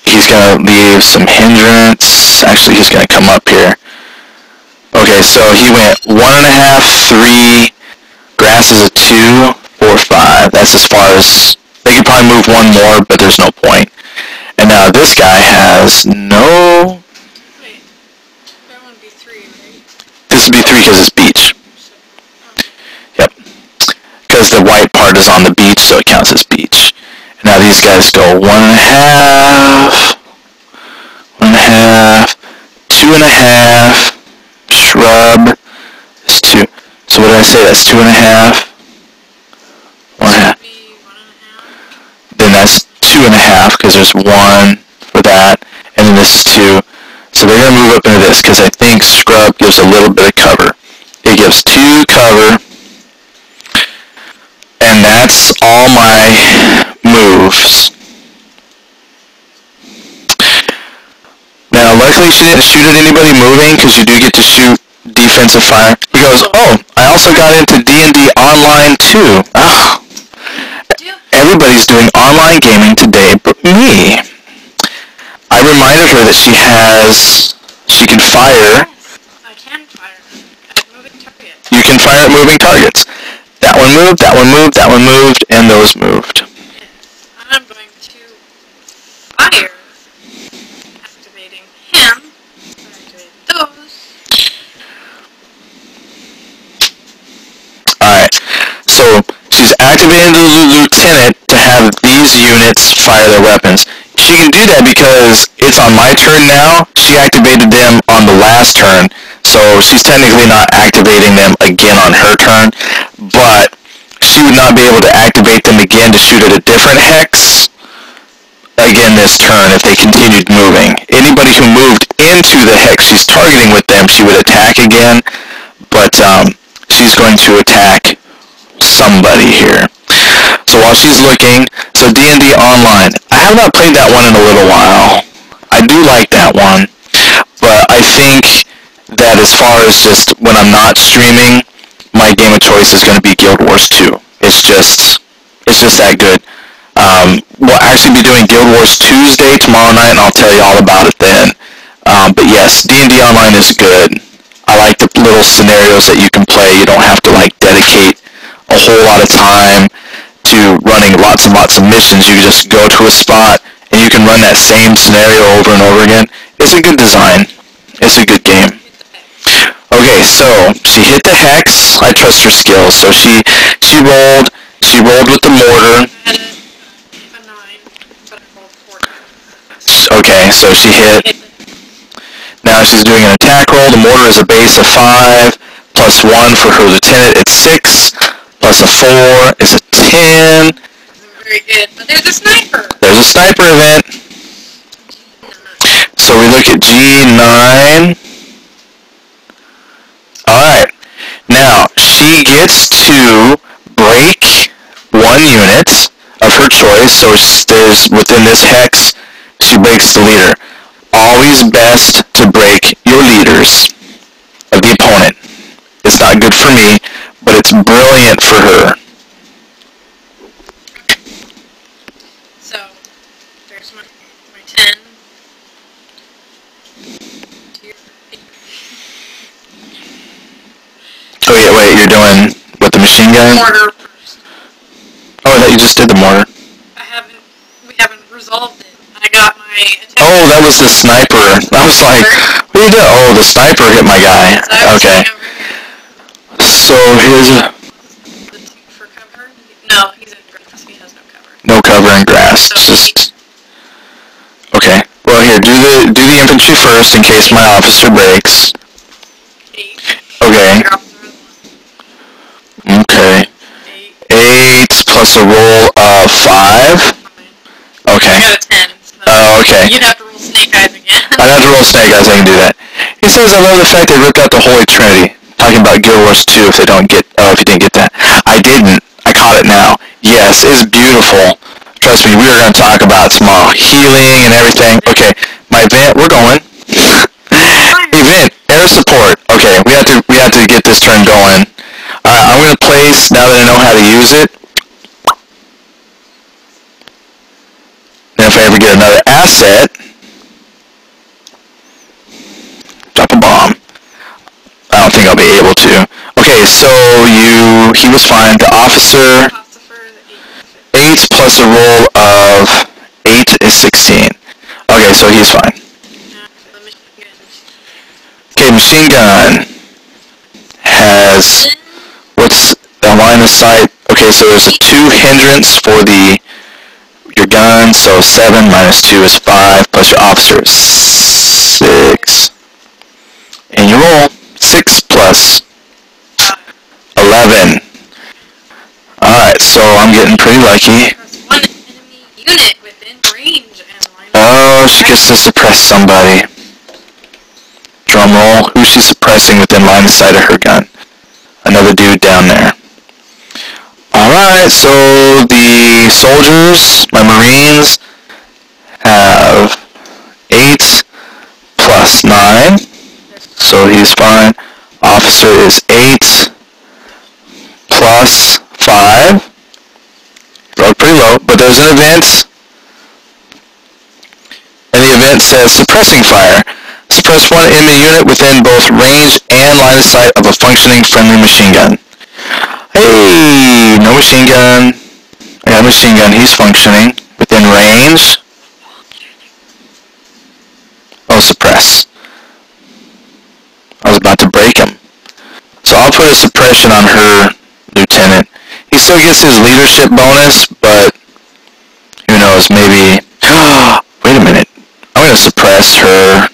He's going to leave some hindrance. Actually, he's going to come up here. Okay, so he went 1.5, 3. Grass is a 2, 4, 5. That's as far as... They could probably move 1 more, but there's no point. And now this guy has no... Wait, that would be 3, right? This would be 3 because it's beach. Yep. Because the white part is on the beach, so it counts as beach. And now these guys go 1.5, 1.5, 2.5, shrub is 2. So what did I say? That's 2.5, 1.5. Then that's 2.5 because there's 1 for that, and then this is 2. So they're going to move up into this because I think scrub gives a little bit of cover. It gives 2 cover, and that's all my moves. Now, luckily she didn't shoot at anybody moving because you do get to shoot defensive fire. He goes, oh, I also got into D&D Online too. Ah. Everybody's doing online gaming today but me. I reminded her that she can fire. I can fire at moving targets. You can fire at moving targets. That one moved, that one moved, that one moved, and those moved. Yes, I'm going to fire, activating him, activate those. Alright, so she's activating the lieutenant to have these units fire their weapons. She can do that because it's on my turn now. She activated them on the last turn, so she's technically not activating them again on her turn, but she would not be able to activate them again to shoot at a different hex again this turn if they continued moving. Anybody who moved into the hex she's targeting with them, she would attack again, but she's going to attack somebody here. So while she's looking, so D&D Online. I have not played that one in a little while. I do like that one, but I think that as far as just when I'm not streaming, my game of choice is going to be Guild Wars 2. It's just that good. We'll actually be doing Guild Wars Tuesday tomorrow night, and I'll tell you all about it then. But yes, D&D Online is good. I like the little scenarios that you can play. You don't have to like dedicate a whole lot of time to running lots and lots of missions. You can just go to a spot and you can run that same scenario over and over again. It's a good design. It's a good game. Okay, so she hit the hex. I trust her skills. So she rolled with the mortar. I had a 9, but I rolled 14. Okay, so she hit. Now she's doing an attack roll. The mortar is a base of 5, plus 1 for her lieutenant. It's 6, plus a 4 is a 10. Very good. But there's a sniper. There's a sniper event. So we look at G9. Alright. Now, she gets to break 1 unit of her choice. So there's within this hex, she breaks the leader. Always best to break your leaders of the opponent. It's not good for me, but it's brilliant for her. So, there's my 10. Oh yeah, wait, you're doing with the machine gun? Mortar first. Oh, I thought you just did the mortar. We haven't resolved it. I got my attack. Oh, that was the sniper. I was like, what are you doing? Oh, the sniper hit my guy. So I was Okay. sitting over here. So here's The 2 for cover? No, he's in grass. He has no cover. no cover in grass. So Just okay. Well, here, do the infantry first in case my officer breaks. 8. Okay. Your officer has 1. Okay. 8. 8 plus a roll of 5. Fine. Okay. I got a 10. So Oh, okay. you'd have to roll snake eyes again. I'd have to roll snake eyes. I can do that. He says, I love the fact they ripped out the Holy Trinity. Talking about Guild Wars 2 if you didn't get that. I didn't. I caught it now. Yes, it's beautiful. Trust me, we are going to talk about some healing and everything. Okay, my event, we're going. Event, air support. Okay, we have to get this turn going. I'm going to place, now that I know how to use it, and if I ever get another asset, drop a bomb. I don't think I'll be able to. Okay, so he was fine. The officer, 8 plus a roll of 8 is 16. Okay, so he's fine. Okay, machine gun has, what's the line of sight? Okay, so there's a 2 hindrance for your gun, so 7 minus 2 is 5, plus your officer is 6. And you roll 6 plus 11. Alright, so I'm getting pretty lucky. One enemy unit within range and line. Oh, she gets to suppress somebody. Drum roll. Who's she suppressing within line of sight of her gun? Another dude down there. Alright, so the soldiers, my Marines, have 8 plus 9. So he's fine. Officer is 8 plus 5. Rolled pretty low, but there's an event. And the event says suppressing fire. Suppress one enemy unit within both range and line of sight of a functioning friendly machine gun. Hey, no machine gun. I got a machine gun. He's functioning within range. Oh, suppress. I was about to break him. So I'll put a suppression on her lieutenant. He still gets his leadership bonus, but who knows, maybe... Wait a minute. I'm going to suppress her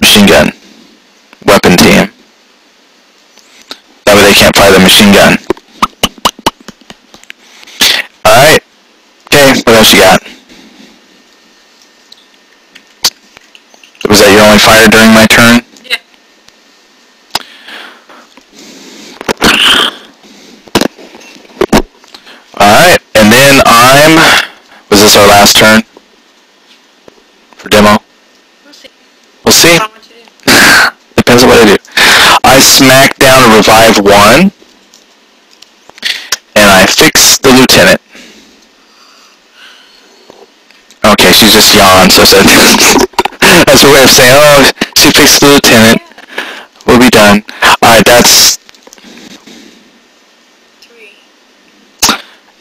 machine gun weapon team. That way they can't fire the machine gun. Alright. Okay, what else you got? Was that your only fire during my turn? Yeah. time, was this our last turn for demo? We'll see. We'll see. How much you do. Depends on what I do. I smack down a revive 1, and I fix the lieutenant. Okay, she just yawned, so I said, that's a way of saying, oh, she fixed the lieutenant. We'll be done. Alright, that's... 3.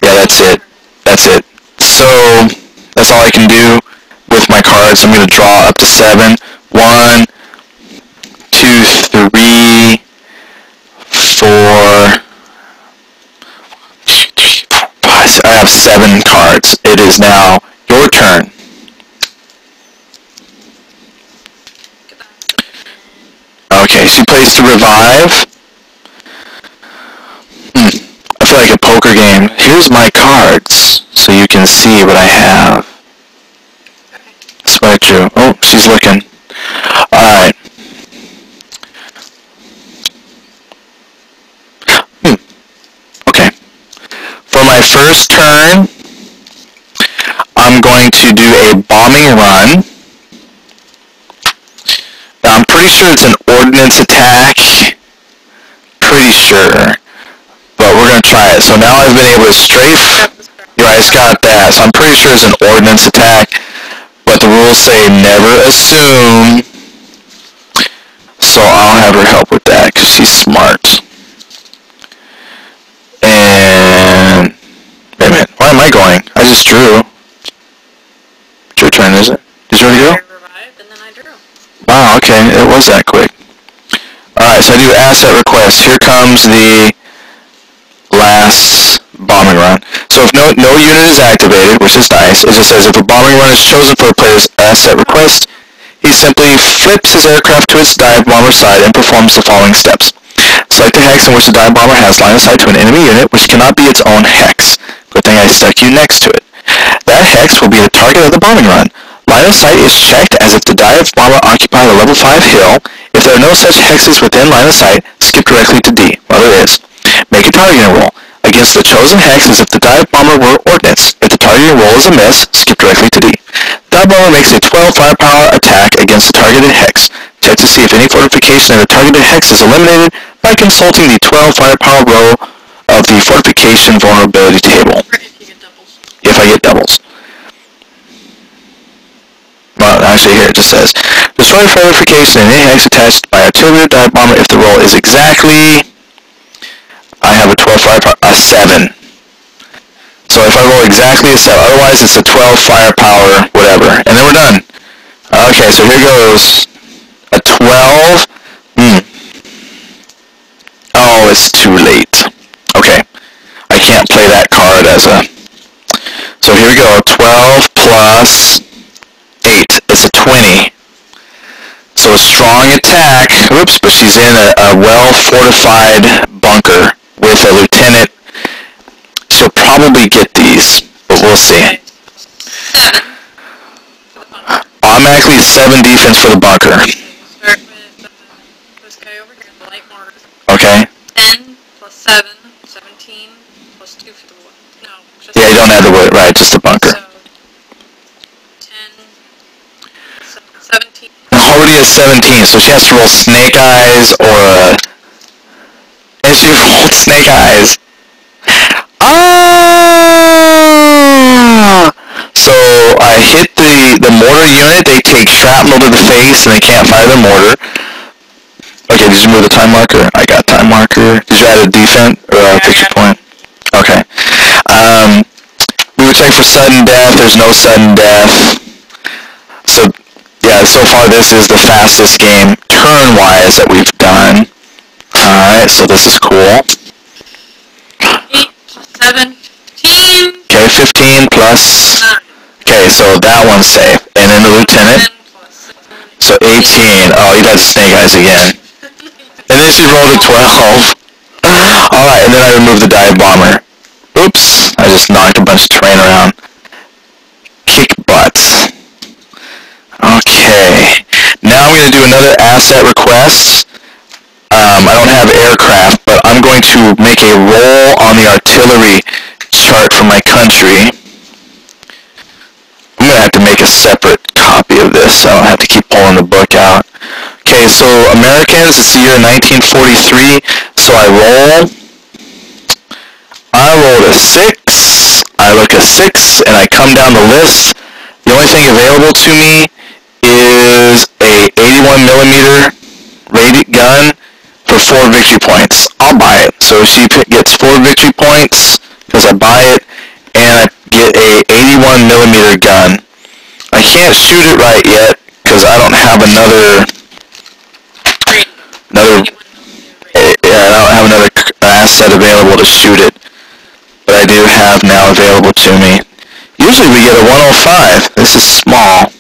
Yeah, that's it. That's it. So, that's all I can do with my cards. I'm going to draw up to 7. 1, 2, 3, 4, 5. I have 7 cards. It is now your turn. Okay, she plays to revive. I feel like a poker game. Here's my cards, so you can see what I have. That's what I drew. Oh, she's looking. Alright. Okay. For my first turn, I'm going to do a bombing run. Now, I'm pretty sure it's an ordnance attack. Pretty sure. But we're going to try it. So now I've been able to strafe. You guys got that. So I'm pretty sure it's an ordnance attack. But the rules say never assume. So I'll have her help with that because she's smart. And... wait a minute. Why am I going? I just drew. It's your turn, is it? Did you already go? I revived and then I drew. Wow, okay, it was that quick. Alright, so I do asset request. Here comes the last bombing run. So if no unit is activated, which is nice, it just says if a bombing run is chosen for a player's asset request, he simply flips his aircraft to its dive bomber side and performs the following steps. Select a hex in which the dive bomber has line of sight to an enemy unit, which cannot be its own hex. Good thing I stuck you next to it. That hex will be the target of the bombing run. Line of sight is checked as if the dive bomber occupied a level 5 hill. If there are no such hexes within line of sight, skip directly to D. Well, there is. Make a targeting roll. Against the chosen hex as if the dive bomber were ordnance. If the targeting roll is a miss, skip directly to D. The dive bomber makes a 12 firepower attack against the targeted hex. Check to see if any fortification of the targeted hex is eliminated by consulting the 12 firepower row of the fortification vulnerability table. If you get doubles. If I get doubles. Well, actually here it just says, destroy fortification and any hex attached by artillery or dive bomber if the roll is exactly, I have a 12 firepower, a 7. So if I roll exactly a 7, otherwise it's a 12 firepower, whatever. And then we're done. Okay, so here goes a 12. Oh, it's too late. Okay, I can't play that card as a... So here we go, 12 plus 8. It's a 20. So a strong attack. Oops, but she's in a well-fortified bunker with a lieutenant. She'll probably get these, but we'll see. Okay. 7 for the bunker. Automatically 7 defense for the bunker. Okay, we'll start with this guy over here, the light mortar. Okay? 10 plus 7, 17 plus 2 for the wood. No, just Yeah, you don't have the wood, right, just the bunker. So, 10, 17. Already is 17, so she has to roll snake eyes or a... And she rolled snake eyes. Ah! So I hit the mortar unit, they take shrapnel to the face and they can't fire the mortar. Okay, did you move the time marker? I got time marker. Did you add a defense or a picture point? Okay. We would check for sudden death. There's no sudden death. So, yeah, so far this is the fastest game turn-wise that we've done. Alright, so this is cool. 8 plus 7, 15. Okay, 15 plus... 9. Okay, so that one's safe. And then the lieutenant. 10 plus 7. So 18. Oh, he got snake eyes again. And then she rolled a 12. Alright, and then I removed the dive bomber. Oops, I just knocked a bunch of terrain around. Kick butts. Okay. Now I'm going to do another asset request. I don't have aircraft, but I'm going to make a roll on the artillery chart for my country. make a separate copy of this so I don't have to keep pulling the book out. Okay, so Americans, it's the year 1943, so I rolled a 6, I look a 6, and I come down the list. The only thing available to me is a 81 millimeter radius gun for 4 victory points. I'll buy it. So she gets 4 victory points because I buy it, and I get a 81 millimeter gun. I can't shoot it right yet because I don't have another asset available to shoot it, but I do have now available to me. Usually we get a 105. This is small.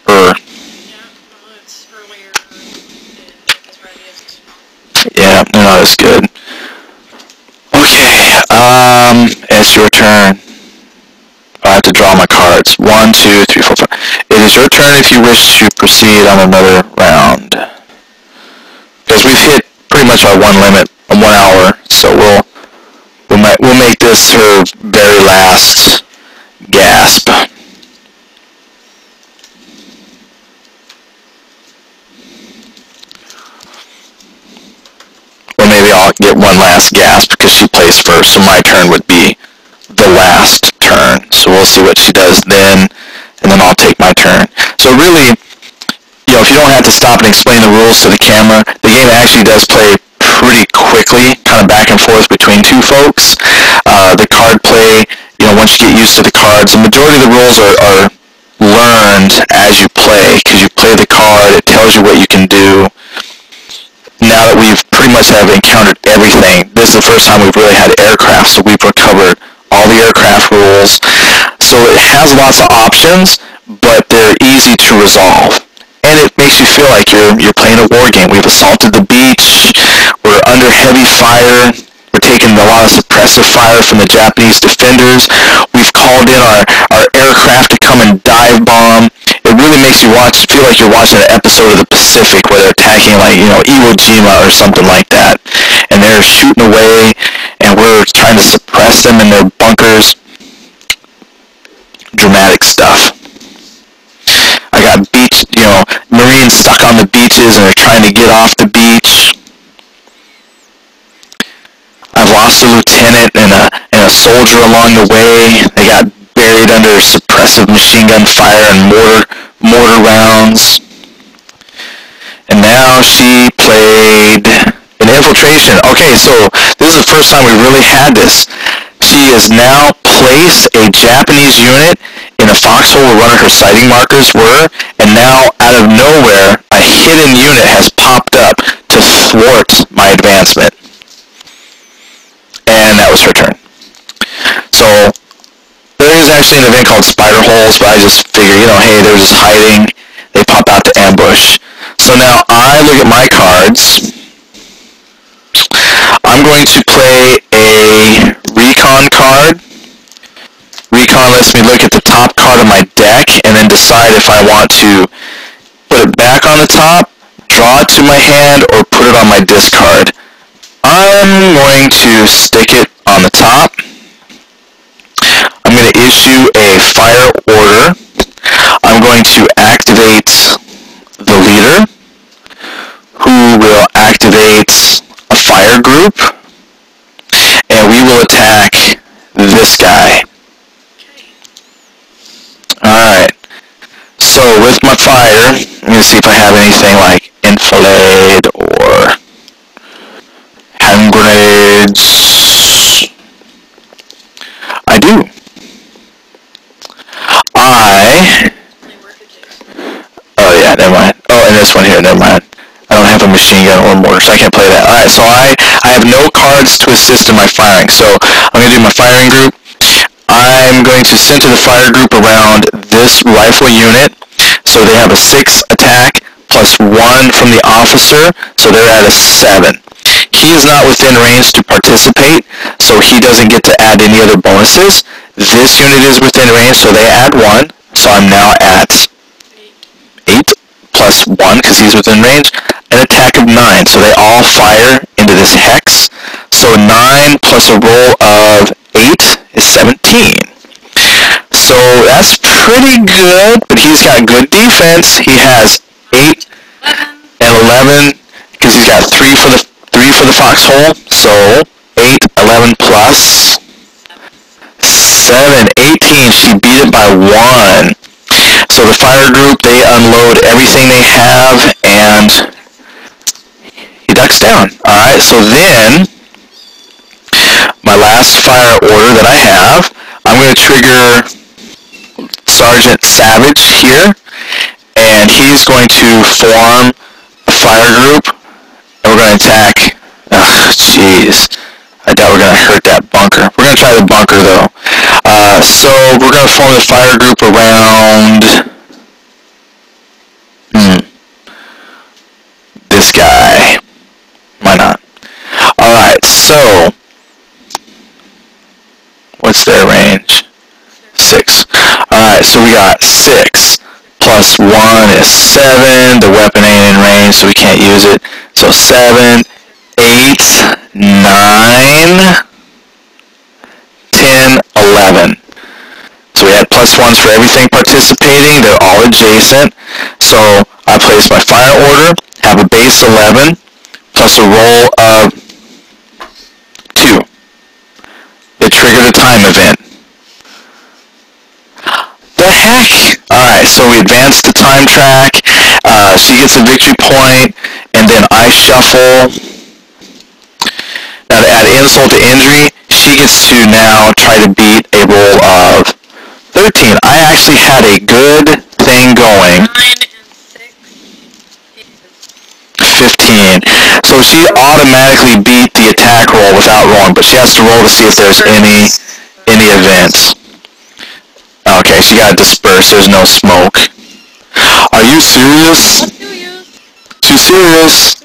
It's earlier in Nick's radius. Yeah, not as good. Okay, it's your turn. I have to draw my cards. 1, 2, 3, 4, 5. It is your turn if you wish to proceed on another round. Because we've hit pretty much our 1 limit, 1 hour, so we'll make this her very last gasp. Or maybe I'll get one last gasp because she plays first, so my turn would be the last turn. So we'll see what she does then, and then I'll take my turn. So really, if you don't have to stop and explain the rules to the camera, the game actually does play pretty quickly, kind of back and forth between two folks. The card play, once you get used to the cards, the majority of the rules are learned as you play, because you play the card, it tells you what you can do. Now that we've pretty much have encountered everything, this is the first time we've really had aircraft, so we've recovered all the aircraft rules. So it has lots of options, but they're easy to resolve. And it makes you feel like you're playing a war game. We've assaulted the beach. We're under heavy fire. We're taking a lot of suppressive fire from the Japanese defenders. We've called in our aircraft to come and dive bomb. It really makes you feel like you're watching an episode of the Pacific where they're attacking Iwo Jima or something like that. And they're shooting away, and we're trying to suppress them in their bunkers. Dramatic stuff. I got Marines stuck on the beaches and they're trying to get off the beach. I've lost a lieutenant and a soldier along the way. They got buried under suppressive machine gun fire and mortar rounds. And now she played an infiltration. Okay, so this is the first time we really had this. She has now placed a Japanese unit in a foxhole where one of her sighting markers were, and now out of nowhere a hidden unit has popped up to thwart my advancement. And that was her turn. So there is actually an event called spider holes, but I just figure, hey, they're just hiding. They pop out to ambush. So now I look at my cards. I'm going to play a recon card. Recon lets me look at the top card of my deck and then decide if I want to put it back on the top, draw it to my hand, or put it on my discard. I'm going to stick it on the top. I'm going to issue a fire order. I'm going to activate the leader, who will activate a fire group, and we will attack this guy. Alright, so with my fire, I'm going to see if I have anything like enfilade or hand grenades. I do. Oh yeah, never mind. Oh, and this one here, never mind. I don't have a machine gun or mortar, so I can't play that. Alright, so I have no cards to assist in my firing, so I'm going to do my firing group. I'm going to center the fire group around this rifle unit, so they have a 6 attack plus 1 from the officer, so they're at a 7. He is not within range to participate, so he doesn't get to add any other bonuses. This unit is within range, so they add 1, so I'm now at 8 plus 1 because he's within range, an attack of 9, so they all fire into this hex. So 9 plus a roll of 8 is 17. So that's pretty good, but he's got good defense. He has 8 and 11 because he's got 3 for the foxhole. So 8, 11 plus 7, 18. She beat it by 1. So the fire group, they unload everything they have, and he ducks down. Alright, so then, my last fire order that I have, I'm going to trigger Sergeant Savage here, and he's going to form a fire group, and we're going to attack. Jeez. I doubt we're going to hurt that bunker. We're going to try the bunker, though. So we're going to form the fire group around this guy. Why not? Alright, so what's their range? 6. Alright, so we got 6 plus 1 is 7. The weapon ain't in range, so we can't use it. So 7, 8, 9, 10, 11. So we had plus 1s for everything participating. They're all adjacent. So I place my fire order, have a base 11, plus a roll of 2. It triggered a time event. The heck? Alright, so we advance the time track. She gets a victory point, and then I shuffle. Now to add insult to injury, she gets to now try to beat a roll of 13. I actually had a good thing going. 9 and 6 is 15. So she automatically beat the attack roll without rolling, but she has to roll to see if there's any events. Okay, she got dispersed. There's no smoke. Are you serious? what do you use? Too serious?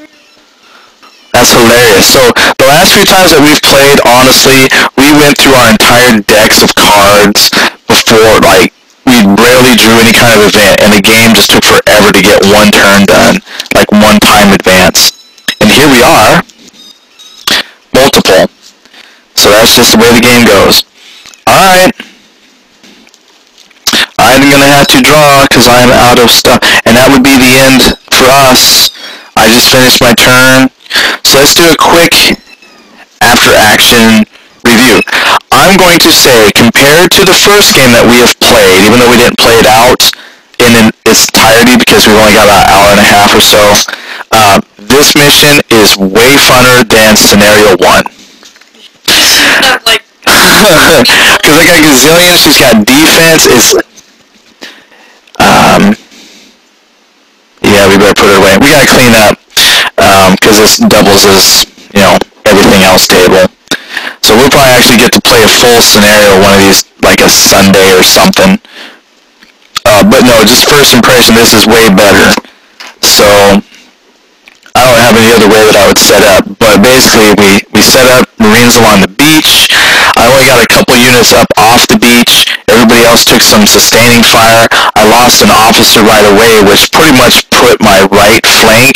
That's hilarious. So the last few times that we've played, honestly, we went through our entire decks of cards before, like, we rarely drew any kind of event, and the game just took forever to get one turn done, like one time advance. And here we are, multiple. So that's just the way the game goes. Alright. I'm going to have to draw because I am out of stuff. And that would be the end for us. I just finished my turn. So let's do a quick after-action review. I'm going to say, compared to the first game that we have played, even though we didn't play it out in its entirety because we've only got about an hour and a half or so, this mission is way funner than Scenario 1. Not like Because I got Gazillion, she's got defense, it's... yeah, we better put it away. We gotta clean up, because this doubles as, everything else table. So we'll probably actually get to play a full scenario one of these, like a Sunday or something. But no, just first impression, this is way better. So, I don't have any other way that I would set up, but basically we set up Marines along the beach. I only got a couple units up off the beach. Everybody else took some sustaining fire. I lost an officer right away, which pretty much put my right flank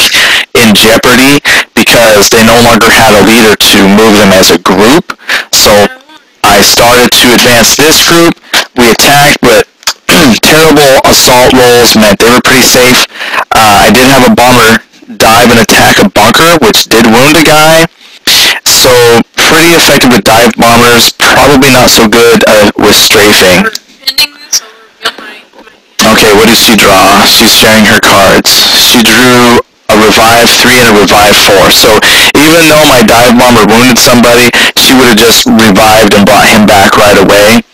in jeopardy because they no longer had a leader to move them as a group. So I started to advance this group. We attacked, but terrible assault rolls meant they were pretty safe. I did have a bomber dive and attack a bunker, which did wound a guy. So pretty effective with dive bombers, probably not so good with strafing. ending this, I'll reveal my Okay, what did she draw? She's sharing her cards. She drew a revive 3 and a revive 4. So even though my dive bomber wounded somebody, she would have just revived and brought him back right away.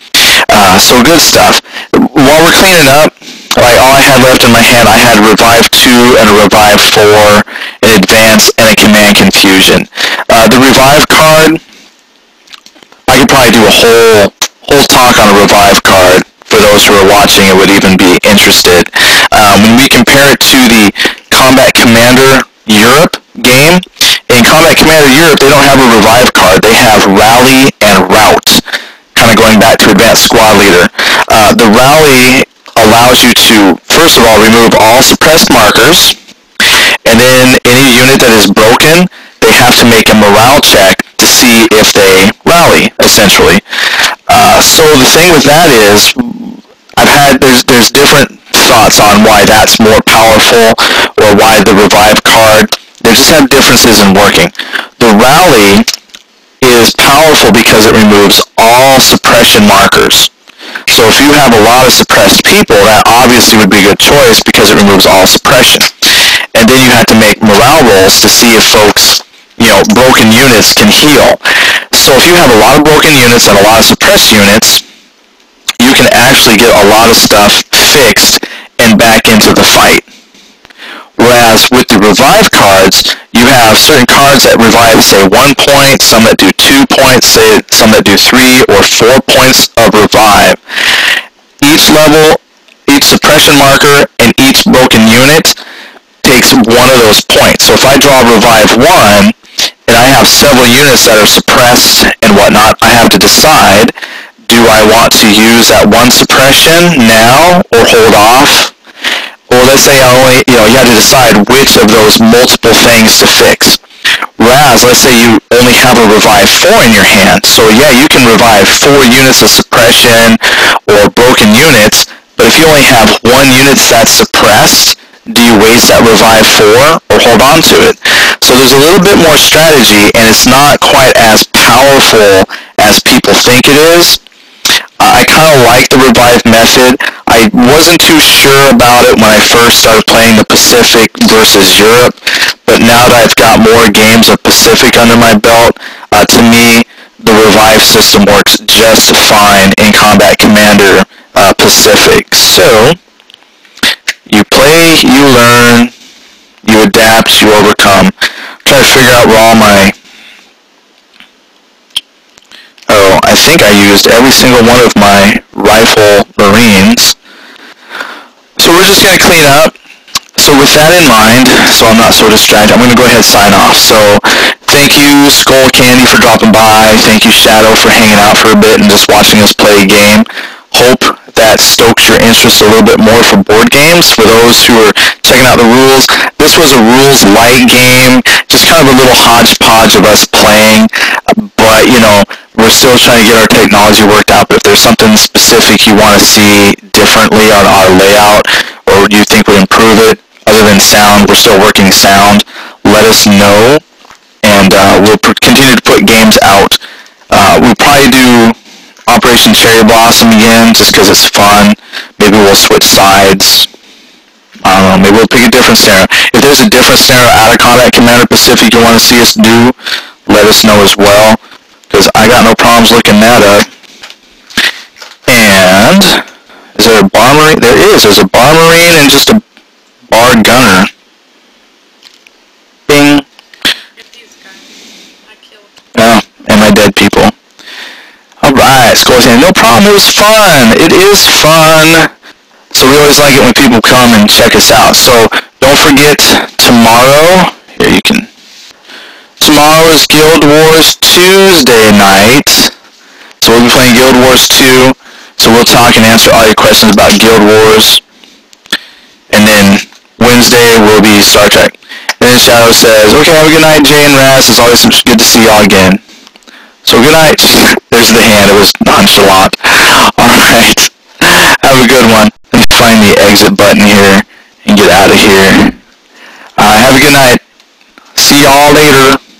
So good stuff. While we're cleaning up, like all I had left in my hand, I had revive 2 and a revive 4, an advance, and a command confusion. The revive card, I could probably do a whole talk on a revive card. For those who are watching, it would even be interested. When we compare it to the Combat Commander Europe game, in Combat Commander Europe, they don't have a revive card. They have rally and rout, kind of going back to advanced squad leader. The rally allows you to, first of all, remove all suppressed markers, and then any unit that is broken, they have to make a morale check to see if they rally, essentially. So the thing with that is, there's different thoughts on why that's more powerful or why the revive card. They just have differences in working. The rally is powerful because it removes all suppression markers. So if you have a lot of suppressed people, that obviously would be a good choice because it removes all suppression. And then you have to make morale rolls to see if folks, broken units can heal. So if you have a lot of broken units and a lot of suppressed units, you can actually get a lot of stuff fixed and back into the fight. Whereas with the revive cards, you have certain cards that revive, say, 1 point, some that do 2 points, say, some that do 3 or 4 points of revive. Each level, each suppression marker, and each broken unit takes one of those points. So if I draw revive 1, and I have several units that are suppressed and whatnot, I have to decide, do I want to use that one suppression now or hold off? Or let's say you have to decide which of those multiple things to fix. Whereas, let's say you only have a revive 4 in your hand. So yeah, you can revive 4 units of suppression or broken units, but if you only have 1 unit that's suppressed, do you waste that revive 4 or hold on to it? So there's a little bit more strategy, and it's not quite as powerful as people think it is. I kind of like the revive method. I wasn't too sure about it when I first started playing the Pacific versus Europe, but now that I've got more games of Pacific under my belt, to me, the revive system works just fine in Combat Commander Pacific. So, you play, you learn, you adapt, you overcome. Try to figure out where all my... Oh, I think I used every single one of my rifle Marines. So we're just going to clean up. So with that in mind, so I'm not so distracted, I'm going to go ahead and sign off. So thank you, Skull Candy, for dropping by. Thank you, Shadow, for hanging out for a bit and just watching us play a game. Hope that stokes your interest a little bit more for board games. For those who are checking out the rules, this was a rules light game, just kind of a little hodgepodge of us playing. But, we're still trying to get our technology worked out, but if there's something specific you want to see differently on our layout, or you think would improve it, other than sound, we're still working sound, let us know, and we'll continue to put games out. We'll probably do Operation Cherry Blossom again, just because it's fun. Maybe we'll switch sides. I don't know, maybe we'll pick a different scenario. If there's a different scenario out of Combat Commander Pacific you want to see us do, let us know as well, because I got no problems looking that up. And is there a bar marine? There is. There's a bar marine and just a bar gunner. Bing. These guys I killed. Oh, and my dead people. Alright, Scorpion. No problem. It was fun. It is fun. So we always like it when people come and check us out. So don't forget, tomorrow, here you can... Tomorrow is Guild Wars Tuesday night. So we'll be playing Guild Wars 2. So we'll talk and answer all your questions about Guild Wars. And then Wednesday will be Star Trek. And then Shadow says, okay, have a good night, Jay and Raz. It's always good to see y'all again. So good night. There's the hand. It was nonchalant. Alright. Have a good one. Let me find the exit button here and get out of here. Have a good night. See y'all later.